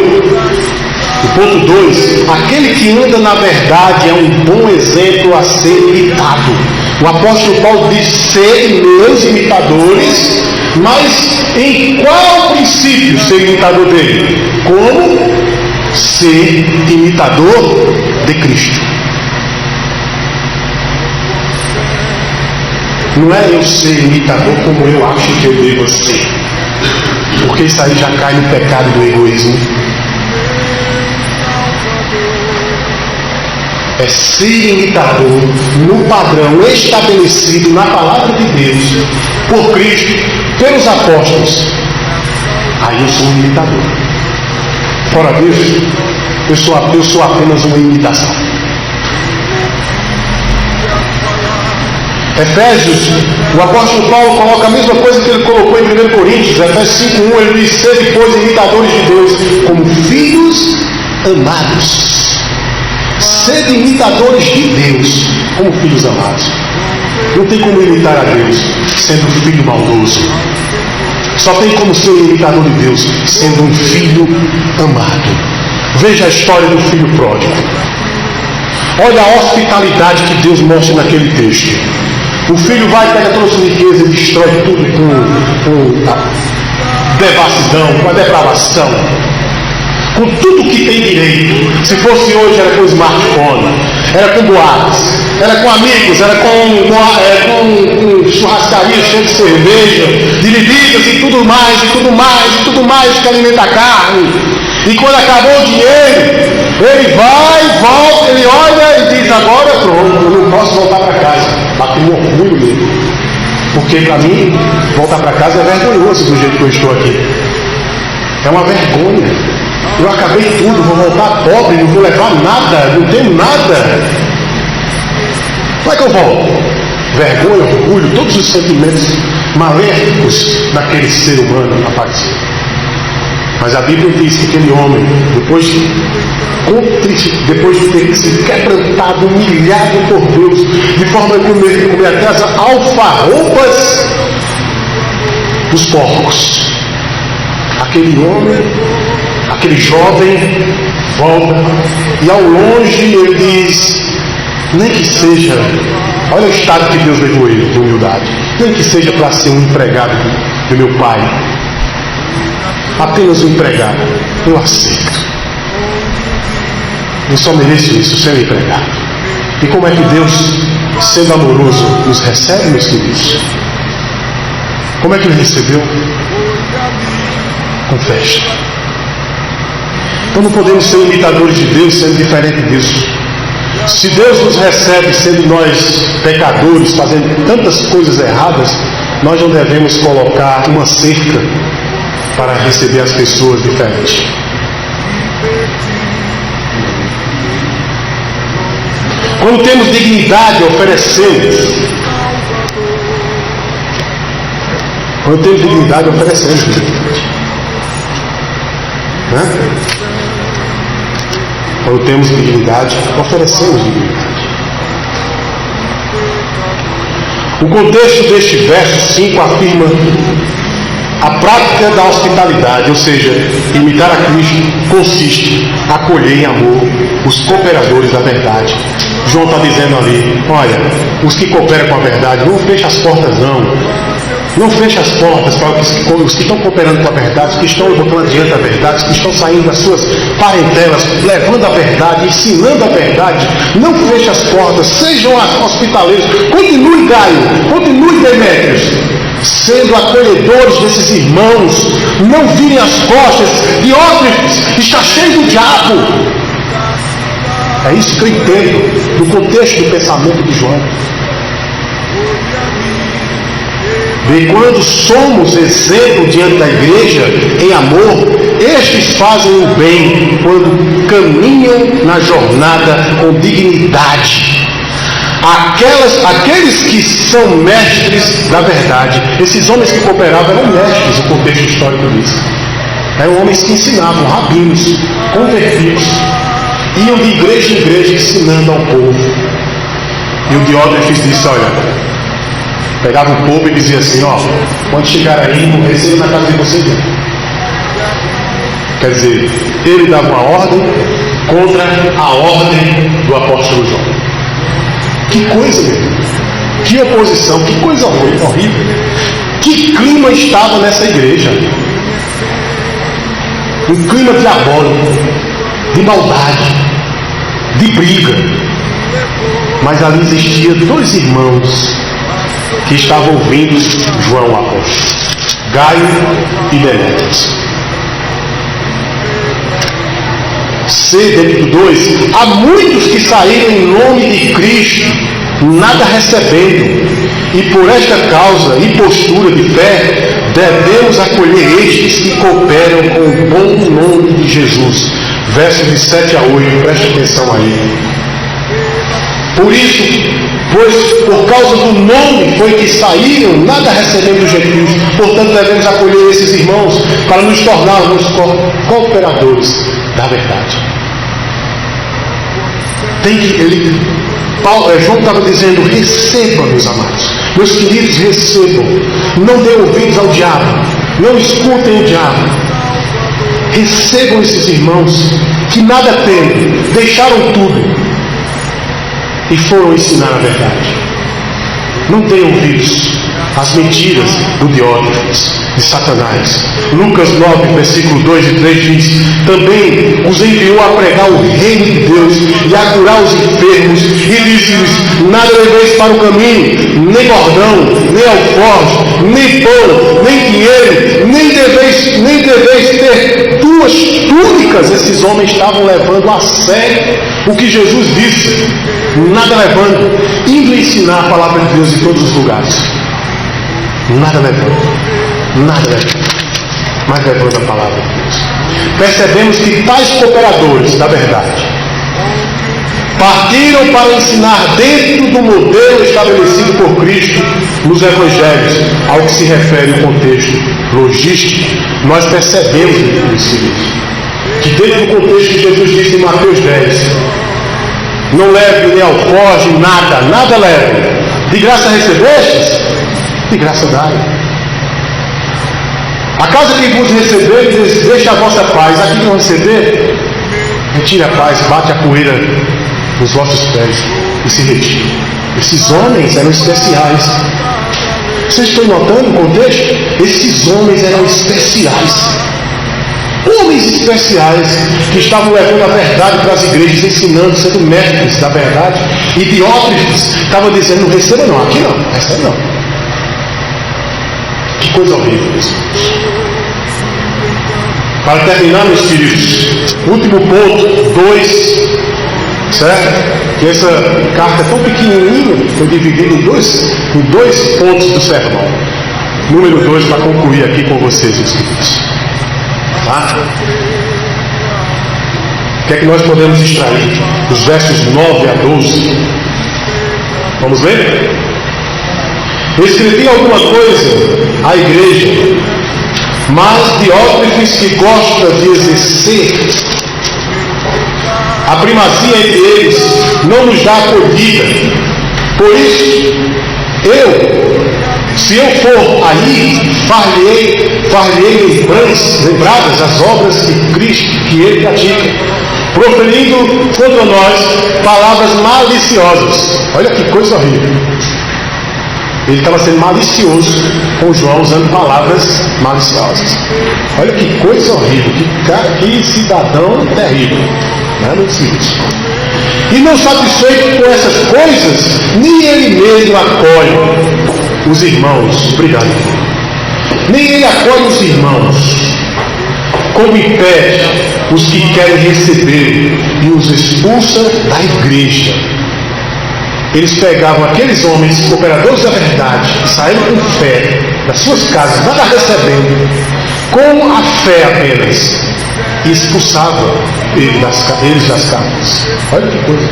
o ponto 2, aquele que anda na verdade é um bom exemplo a ser imitado. O apóstolo Paulo diz: sede meus imitadores, mas em qual princípio ser imitador dele? Como ser imitador de Cristo. Não é eu ser imitador como eu acho que eu devo ser, porque isso aí já cai no pecado do egoísmo. É ser imitador no padrão estabelecido na palavra de Deus, por Cristo, pelos apóstolos. Aí eu sou um imitador. Fora disso, eu sou apenas uma imitação. Efésios, o apóstolo Paulo coloca a mesma coisa que ele colocou em 1 Coríntios, Efésios 5:1, ele diz: sede, pois, imitadores de Deus, como filhos amados. Sede imitadores de Deus, como filhos amados. Não tem como imitar a Deus sendo um filho maldoso. Só tem como ser imitador de Deus sendo um filho amado. Veja a história do filho pródigo. Olha a hospitalidade que Deus mostra naquele texto. O filho vai, pega toda a sua riqueza e destrói tudo com a devassidão, com a depravação, com tudo que tem direito. Se fosse hoje, era com smartphone, era com boates, era com amigos, era com churrascaria cheia de cerveja, de bebidas e tudo mais, e tudo mais, e tudo mais que alimenta a carne. E quando acabou o dinheiro, ele vai, volta, ele olha e diz: agora pronto, eu não posso voltar para casa. Bate um orgulho mesmo. Porque para mim, voltar para casa é vergonhoso do jeito que eu estou aqui. É uma vergonha. Eu acabei tudo, vou voltar pobre, não vou levar nada, não tenho nada. Como é que eu volto? Vergonha, orgulho, todos os sentimentos maléficos daquele ser humano apareceram. Mas a Bíblia diz que aquele homem, depois de ter se quebrantado, humilhado por Deus, de forma que comer até as alfarrobas dos porcos, aquele homem, aquele jovem, volta e ao longe ele diz: nem que seja, olha o estado que Deus levou ele de humildade, nem que seja para ser um empregado do meu pai, apenas um empregado, eu aceito. Eu só mereço isso, ser um empregado. E como é que Deus, sendo amoroso, nos recebe, meus queridos? Como é que ele recebeu? Com festa. Então não podemos ser imitadores de Deus sendo diferente disso. Se Deus nos recebe sendo nós pecadores, fazendo tantas coisas erradas, nós não devemos colocar uma cerca para receber as pessoas diferentes. Quando temos dignidade, oferecemos. Quando temos dignidade, oferecemos. Quando temos dignidade, oferecemos dignidade. O contexto deste verso 5 afirma a prática da hospitalidade, ou seja, imitar a Cristo consiste em acolher em amor os cooperadores da verdade. João está dizendo ali: olha, os que cooperam com a verdade, não fecha as portas não. Não fecha as portas para os que estão cooperando com a verdade, os que estão botando adiante a verdade, os que estão saindo das suas parentelas, levando a verdade, ensinando a verdade. Não feche as portas, sejam hospitaleiros. Continue, Gaio, continue, Demétrios, sendo acolhedores desses irmãos. Não virem as costas. Diótrefes está cheio do diabo. É isso que eu entendo do contexto do pensamento de João. E quando somos exemplo diante da igreja em amor, estes fazem o bem quando caminham na jornada com dignidade. Aqueles que são mestres da verdade, esses homens que cooperavam eram mestres, o contexto histórico diz. Eram homens que ensinavam, rabinos, convertidos, iam de igreja em igreja ensinando ao povo. E o Diótrefes disse: olha, pegava o povo e dizia assim: ó, quando chegar aí, não receba na casa de vocês não. Quer dizer, ele dava uma ordem contra a ordem do apóstolo João. Que coisa, meu Deus. Que oposição, que coisa horrível. Que clima estava nessa igreja. Um clima diabólico, de maldade, de briga. Mas ali existia dois irmãos que estavam ouvindo João apóstolo, Gaio e Demétrios. C, 2: há muitos que saíram em nome de Cristo, nada recebendo, e por esta causa e postura de fé, devemos acolher estes que cooperam com o bom nome de Jesus. Versos de 7 a 8, preste atenção aí. Por isso, pois por causa do nome foi que saíram, nada recebendo os gentios, portanto devemos acolher esses irmãos para nos tornarmos cooperadores da verdade. João estava dizendo: recebam, meus amados, meus queridos, recebam, não dê ouvidos ao diabo, não escutem o diabo, recebam esses irmãos que nada têm, deixaram tudo e foram ensinar a verdade. Não tenham ouvidos as mentiras do Diótrefes, de Satanás. Lucas 9, versículo 2 e 3 diz: também os enviou a pregar o reino de Deus e a curar os enfermos, e disse-lhes: nada leveis para o caminho, nem bordão, nem alforje, nem pão, nem dinheiro, nem deveis ter duas túnicas. Esses homens estavam levando a sério o que Jesus disse, nada levando, indo ensinar a palavra de Deus em todos os lugares. Nada levando, mas levando a palavra de Deus. Percebemos que tais cooperadores da verdade partiram para ensinar dentro do modelo estabelecido por Cristo nos Evangelhos, ao que se refere o contexto logístico. Nós percebemos que dentro do contexto que Jesus disse em Mateus 10, não leve nem alforje, nada leve. De graça recebestes, de graça dai. A casa que vos receber, deixa a vossa paz. Aqui que não receber, retira a paz, bate a poeira nos vossos pés e se retira. Esses homens eram especiais. Vocês estão notando o contexto? Esses homens eram especiais. Homens especiais que estavam levando a verdade para as igrejas, ensinando, sendo mestres da verdade. E Diótrefes estava dizendo: não receba não, aqui não, receba não. Que coisa horrível isso. Para terminar, meus queridos, último ponto, 2, certo? Que essa carta é tão pequenininha, foi dividida em dois pontos do sermão. Número 2, para concluir aqui com vocês, meus queridos. Tá? O que é que nós podemos extrair dos versos 9 a 12? Vamos ler? Eu escrevi alguma coisa à igreja, mas Diótrefes, que gosta de exercer a primazia entre eles, não nos dá acolhida. Por isso, se eu for aí, far-lhe lembradas as obras de Cristo que ele pratica, proferindo contra nós palavras maliciosas. Olha que coisa horrível. Ele estava sendo malicioso com João, usando palavras maliciosas. Olha que coisa horrível, que cidadão terrível, não é, meus filhos? E não satisfeito com essas coisas, nem ele mesmo acolhe os irmãos. Obrigado. Nem ele acolhe os irmãos, como impede os que querem receber e os expulsa da igreja. Eles pegavam aqueles homens, cooperadores da verdade, que saíram com fé das suas casas, nada recebendo, com a fé apenas, e expulsavam eles das casas. Olha que coisa.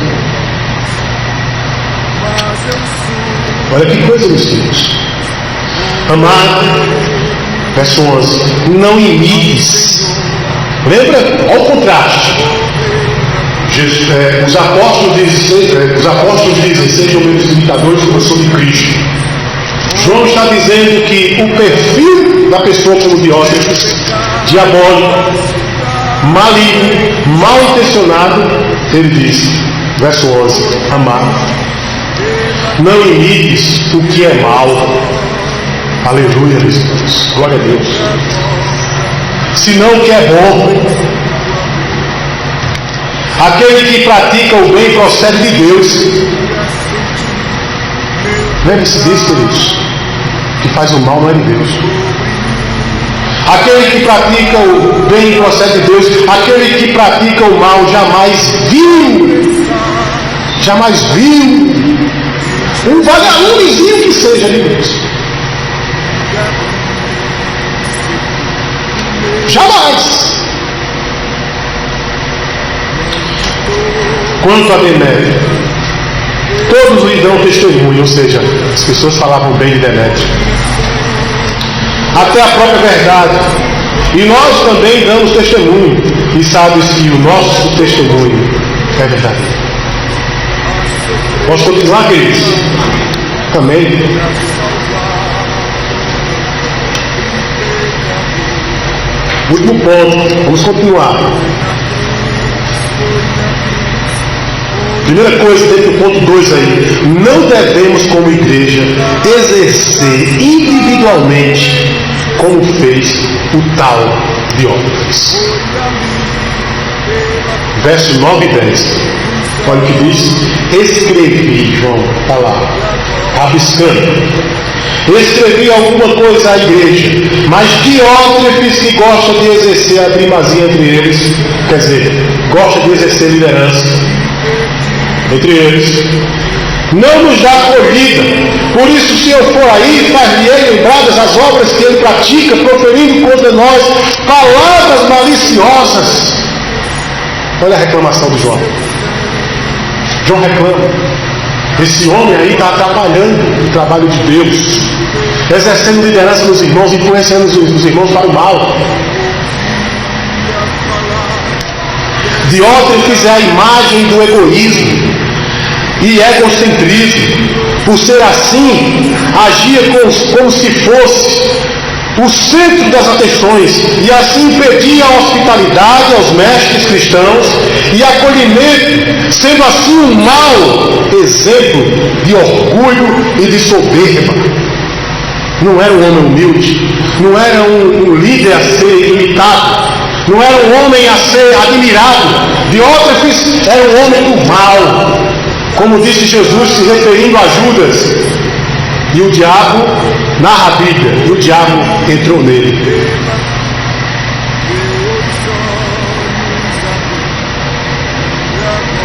Olha que coisa, meus filhos. Amado, verso 11: não imites. Lembra? Olha o contraste. Os apóstolos dizem: sejam meus imitadores como eu sou de Cristo. João está dizendo que o perfil da pessoa como Diótrefes, diabólico, maligno, mal intencionado, ele diz, verso 11: amado, não imites o que é mal. Aleluia, meus irmãos, glória a Deus. Senão o que é bom. Aquele que pratica o bem procede de Deus. Lembre-se disso, queridos. Que faz o mal não é de Deus. Aquele que pratica o bem procede de Deus. Aquele que pratica o mal jamais viu um vagalumezinho que seja de Deus. Jamais. Quanto a Demétrio, todos lhe dão testemunho, ou seja, as pessoas falavam bem de Demétrio, até a própria verdade, e nós também damos testemunho, e sabes que o nosso testemunho é verdadeiro. Posso continuar, queridos? Também. Último ponto, vamos continuar. Primeira coisa, dentro do ponto 2 aí, não devemos como igreja exercer individualmente como fez o tal Diótrefes. Verso 9 e 10. Olha o que diz: escrevi, João, está lá, rabiscando. Escrevi alguma coisa à igreja, mas Diótrefes, que gosta de exercer a primazia entre eles, quer dizer, gosta de exercer liderança entre eles, não nos dá acolhida. Por isso, se eu for aí, far-lhe lembradas as obras que ele pratica, proferindo contra nós palavras maliciosas. Olha a reclamação do João. João reclama. Esse homem aí está atrapalhando o trabalho de Deus, exercendo liderança nos irmãos, influenciando os irmãos para o mal. Diótrefes é a imagem do egoísmo e egocentrismo. Por ser assim, agia como se fosse o centro das atenções, e assim impedia a hospitalidade aos mestres cristãos e acolhimento, sendo assim um mau exemplo de orgulho e de soberba. Não era um homem humilde, não era um líder a ser imitado, não era um homem a ser admirado. Diótrefes era um homem do mal, como disse Jesus se referindo a Judas. E o diabo, narra a Bíblia, e o diabo entrou nele.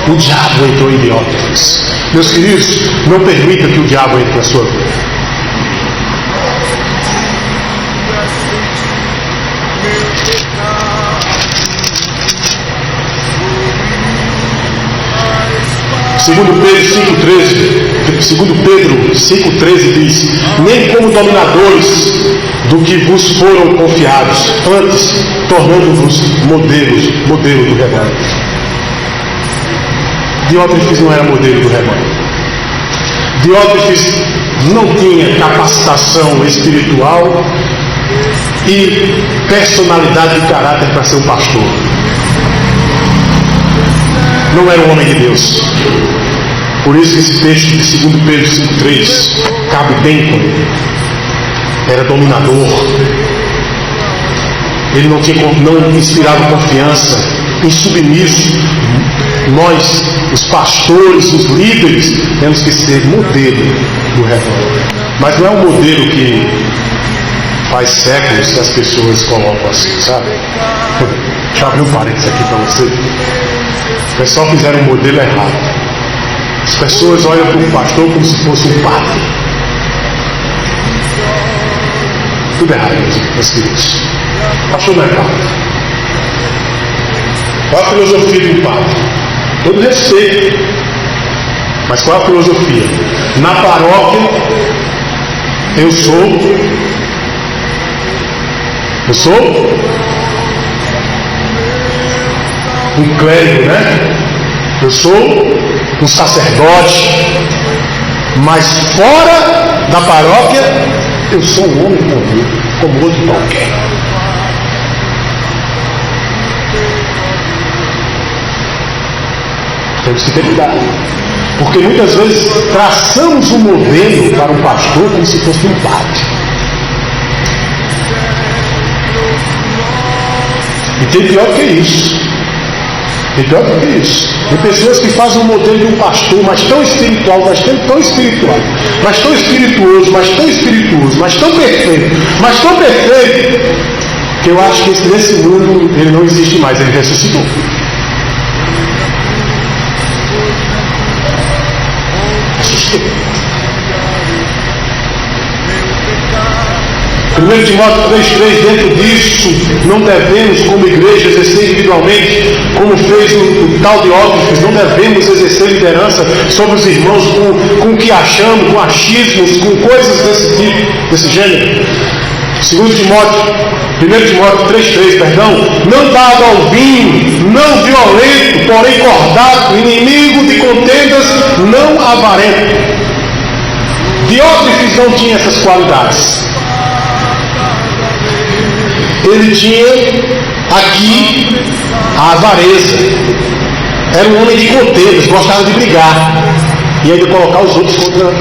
O diabo entrou em Diótrefes. Meus queridos, não permita que o diabo entre na sua vida. Segundo Pedro 5,13 diz: nem como dominadores do que vos foram confiados, antes tornando-vos modelo do rebanho. Diótrefes não era modelo do rebanho. Diótrefes não tinha capacitação espiritual e personalidade de caráter para ser um pastor. Não era um homem de Deus. Por isso que esse texto de 2 Pedro 5,3 cabe bem com ele. Era dominador. Ele não inspirava confiança, insubmisso. Nós, os pastores, os líderes, temos que ser modelo do rebanho. Mas não é um modelo que faz séculos que as pessoas colocam assim, sabe? Deixa eu abrir um parênteses aqui para você. O pessoal fizeram um modelo errado. As pessoas olham para um pastor como se fosse um padre. Tudo errado, meus queridos. Pastor não é padre. Qual a filosofia de um padre? Todo respeito. Mas qual a filosofia? Na paróquia, eu sou um clérigo, né? Eu sou um sacerdote, mas fora da paróquia eu sou um homem como outro qualquer. Temos que ter cuidado, porque muitas vezes traçamos um modelo para um pastor como se fosse um padre. E tem pior que isso. Tem pessoas que fazem um modelo de um pastor, mas tão espiritual, mas tão espirituoso, mas tão perfeito, que eu acho que nesse mundo ele não existe mais, ele ressuscitou. Ressuscitou. 1 Timóteo 3,3, dentro disso, não devemos, como igreja, exercer individualmente, como fez o tal Diótrefes, não devemos exercer liderança sobre os irmãos com o que achamos, com achismos, com coisas desse tipo, desse gênero. 1 Timóteo 3,3, não dado ao vinho, não violento, porém cordato, inimigo de contendas, não avarento. Diótrefes não tinha essas qualidades. Ele tinha aqui a avareza. Era um homem de contendas, gostava de brigar e ainda colocar os outros contra João.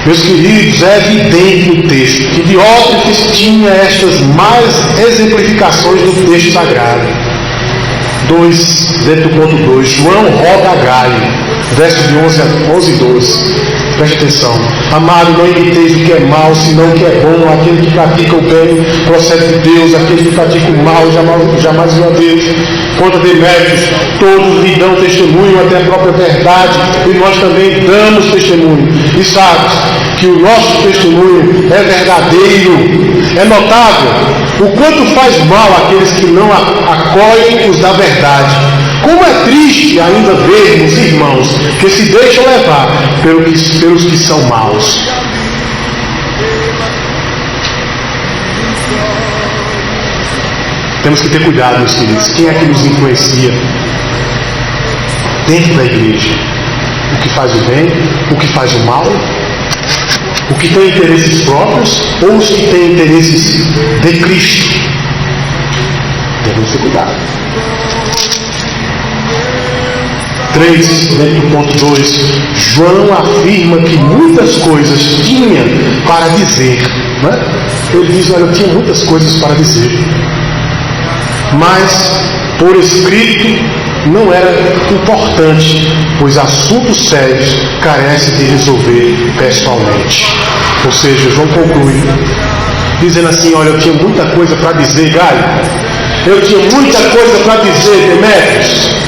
Meus queridos, é evidente no texto que Diótrefes tinha estas mais exemplificações do texto sagrado. 2, dentro do ponto 2, João roga a Gaio, versos de 11 e 12. Preste atenção. Amado, não imiteis o que é mal, senão o que é bom. Aquele que pratica o bem procede de Deus. Aquele que pratica o mal jamais viu a Deus. Contra Demétrios, todos lhe dão testemunho até a própria verdade, e nós também damos testemunho. E sabes que o nosso testemunho é verdadeiro. É notável o quanto faz mal aqueles que não acolhem os da verdade. Como é triste ainda vermos irmãos que se deixam levar pelos que são maus. Temos que ter cuidado, meus queridos. Quem é que nos influencia dentro da igreja? O que faz o bem, o que faz o mal, o que tem interesses próprios ou os que têm interesses de Cristo? Temos que ter cuidado. 3, dentro do ponto 2, João afirma que muitas coisas tinha para dizer, né? Ele diz, olha, eu tinha muitas coisas para dizer, mas por escrito não era importante, pois assuntos sérios carecem de resolver pessoalmente. Ou seja, João conclui dizendo assim, olha, eu tinha muita coisa para dizer, Gaio, eu tinha muita coisa para dizer, Demétrios,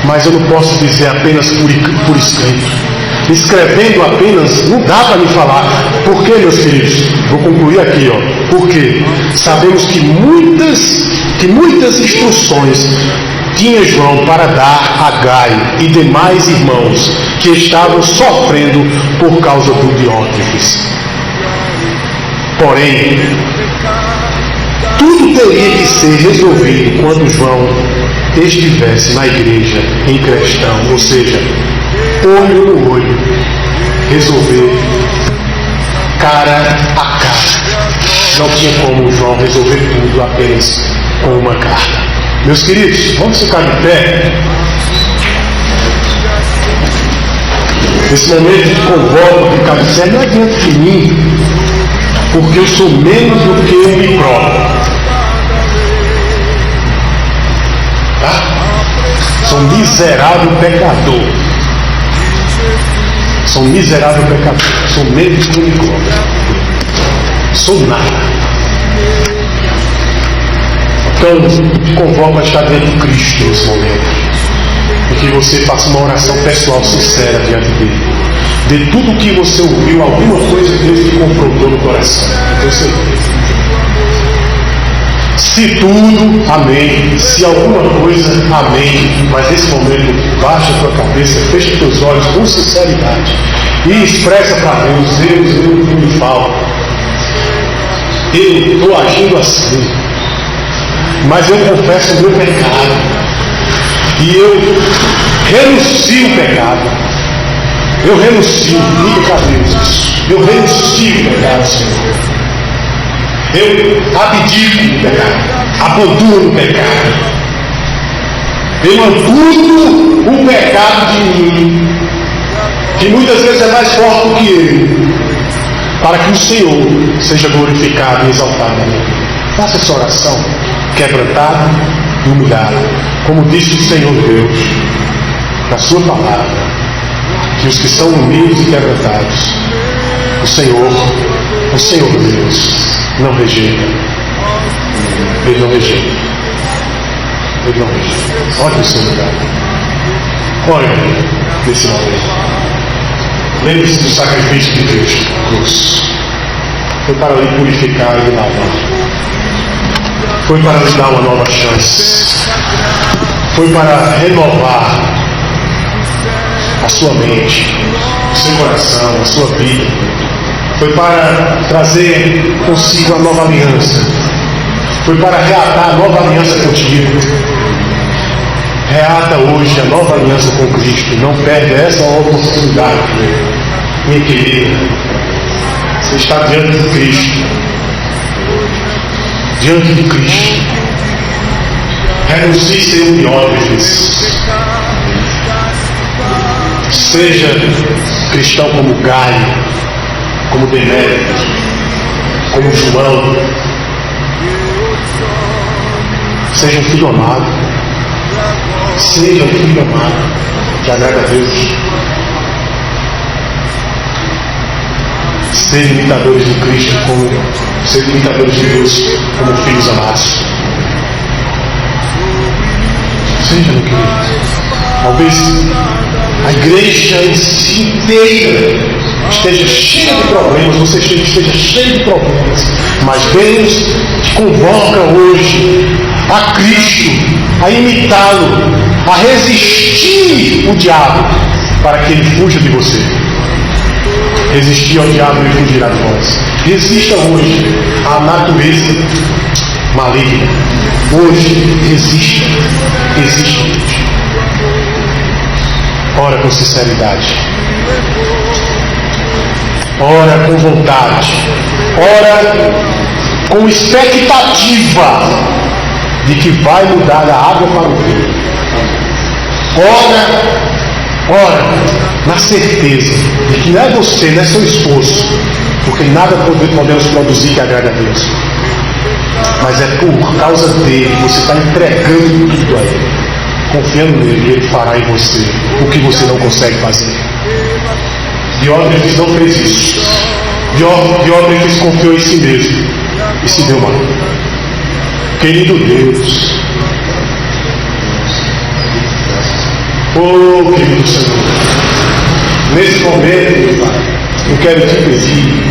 mas eu não posso dizer apenas por escrito. Escrevendo apenas não dá para me falar. Por quê, meus queridos? Vou concluir aqui, ó. Porque sabemos que muitas instruções tinha João para dar a Gaio e demais irmãos que estavam sofrendo por causa do Diótrefes. Porém, tudo teria que ser resolvido quando João estivesse na igreja em questão, ou seja, olho no olho, resolver cara a cara. Não tinha como João resolver tudo apenas com uma carta. Meus queridos, vamos ficar de pé. Nesse momento de convoco, ficar de pé não é diante de mim, porque eu sou menos do que eu me próprio. Sou miserável pecador. Sou miserável pecador. Sou menos do que eu me próprio. Sou nada. Então, te convoco a estar diante de Cristo nesse momento. E que você faça uma oração pessoal sincera diante dele. De tudo que você ouviu, alguma coisa Deus te confrontou no coração. Eu sei. Se tudo, amém. Se alguma coisa, amém. Mas nesse momento, baixa a tua cabeça, fecha os teus olhos com sinceridade e expressa para Deus, Deus, eu me falo. Eu estou agindo assim, mas eu confesso o meu pecado e eu renuncio o pecado. Eu renuncio, diga para Deus isso. Eu renuncio o pecado, Senhor. Eu abdico o pecado, abandono o pecado. Eu amputo o pecado de mim, que muitas vezes é mais forte do que eu, para que o Senhor seja glorificado e exaltado na minha vida. Faça essa oração quebrantada e humilhada, como disse o Senhor Deus na sua palavra, que os que são humildes e quebrantados, o Senhor Deus não rejeita. Ele não rejeita. Ele não rejeita. Olha o seu lugar. Olha nesse momento. Lembre-se do sacrifício de Cristo na cruz. Foi para lhe purificar e lavar. Foi para lhe dar uma nova chance. Foi para renovar a sua mente, o seu coração, a sua vida. Foi para trazer consigo a nova aliança. Foi para reatar a nova aliança contigo. Reata hoje a nova aliança com Cristo. Não perde essa oportunidade. Minha querida, você está diante de Cristo. Diante de Cristo. Renuncie a ser um Diótrefes. Seja cristão como Gaio, como Demétrio, como João. Seja um filho amado. Seja um filho amado que agrada a Deus. Sejam imitadores de Cristo, sejam imitadores de Deus como filhos amados. Seja, meu querido. Talvez a igreja em si inteira esteja cheia de problemas, você esteja cheio de problemas, mas Deus te convoca hoje a Cristo, a imitá-lo, a resistir o diabo para que ele fuja de você. Resistir ao diabo e ele fugirá de vós. Resista hoje à natureza maligna. Hoje resista. Ora com sinceridade. Ora com vontade. Ora com expectativa de que vai mudar da água para o vinho. Ora na certeza de que não é você, não é seu esforço, porque nada podemos produzir que agrade a Deus, mas é por causa dele. Você está entregando tudo a ele, confiando nele, e ele fará em você o que você não consegue fazer. Diótrefes não fez isso. Diótrefes confiou em si mesmo e se deu mal. Querido Deus, oh querido Senhor, nesse momento, Pai, eu quero te pedir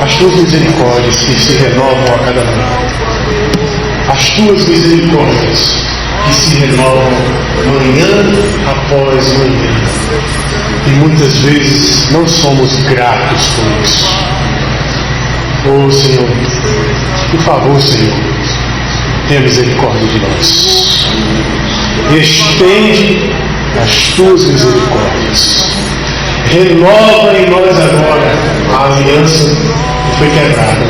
as tuas misericórdias que se renovam a cada manhã. As tuas misericórdias que se renovam manhã após manhã. E muitas vezes não somos gratos por isso. Oh Senhor, por favor, Senhor, tenha misericórdia de nós. Estende as tuas misericórdias. Renova em nós agora a aliança que foi quebrada.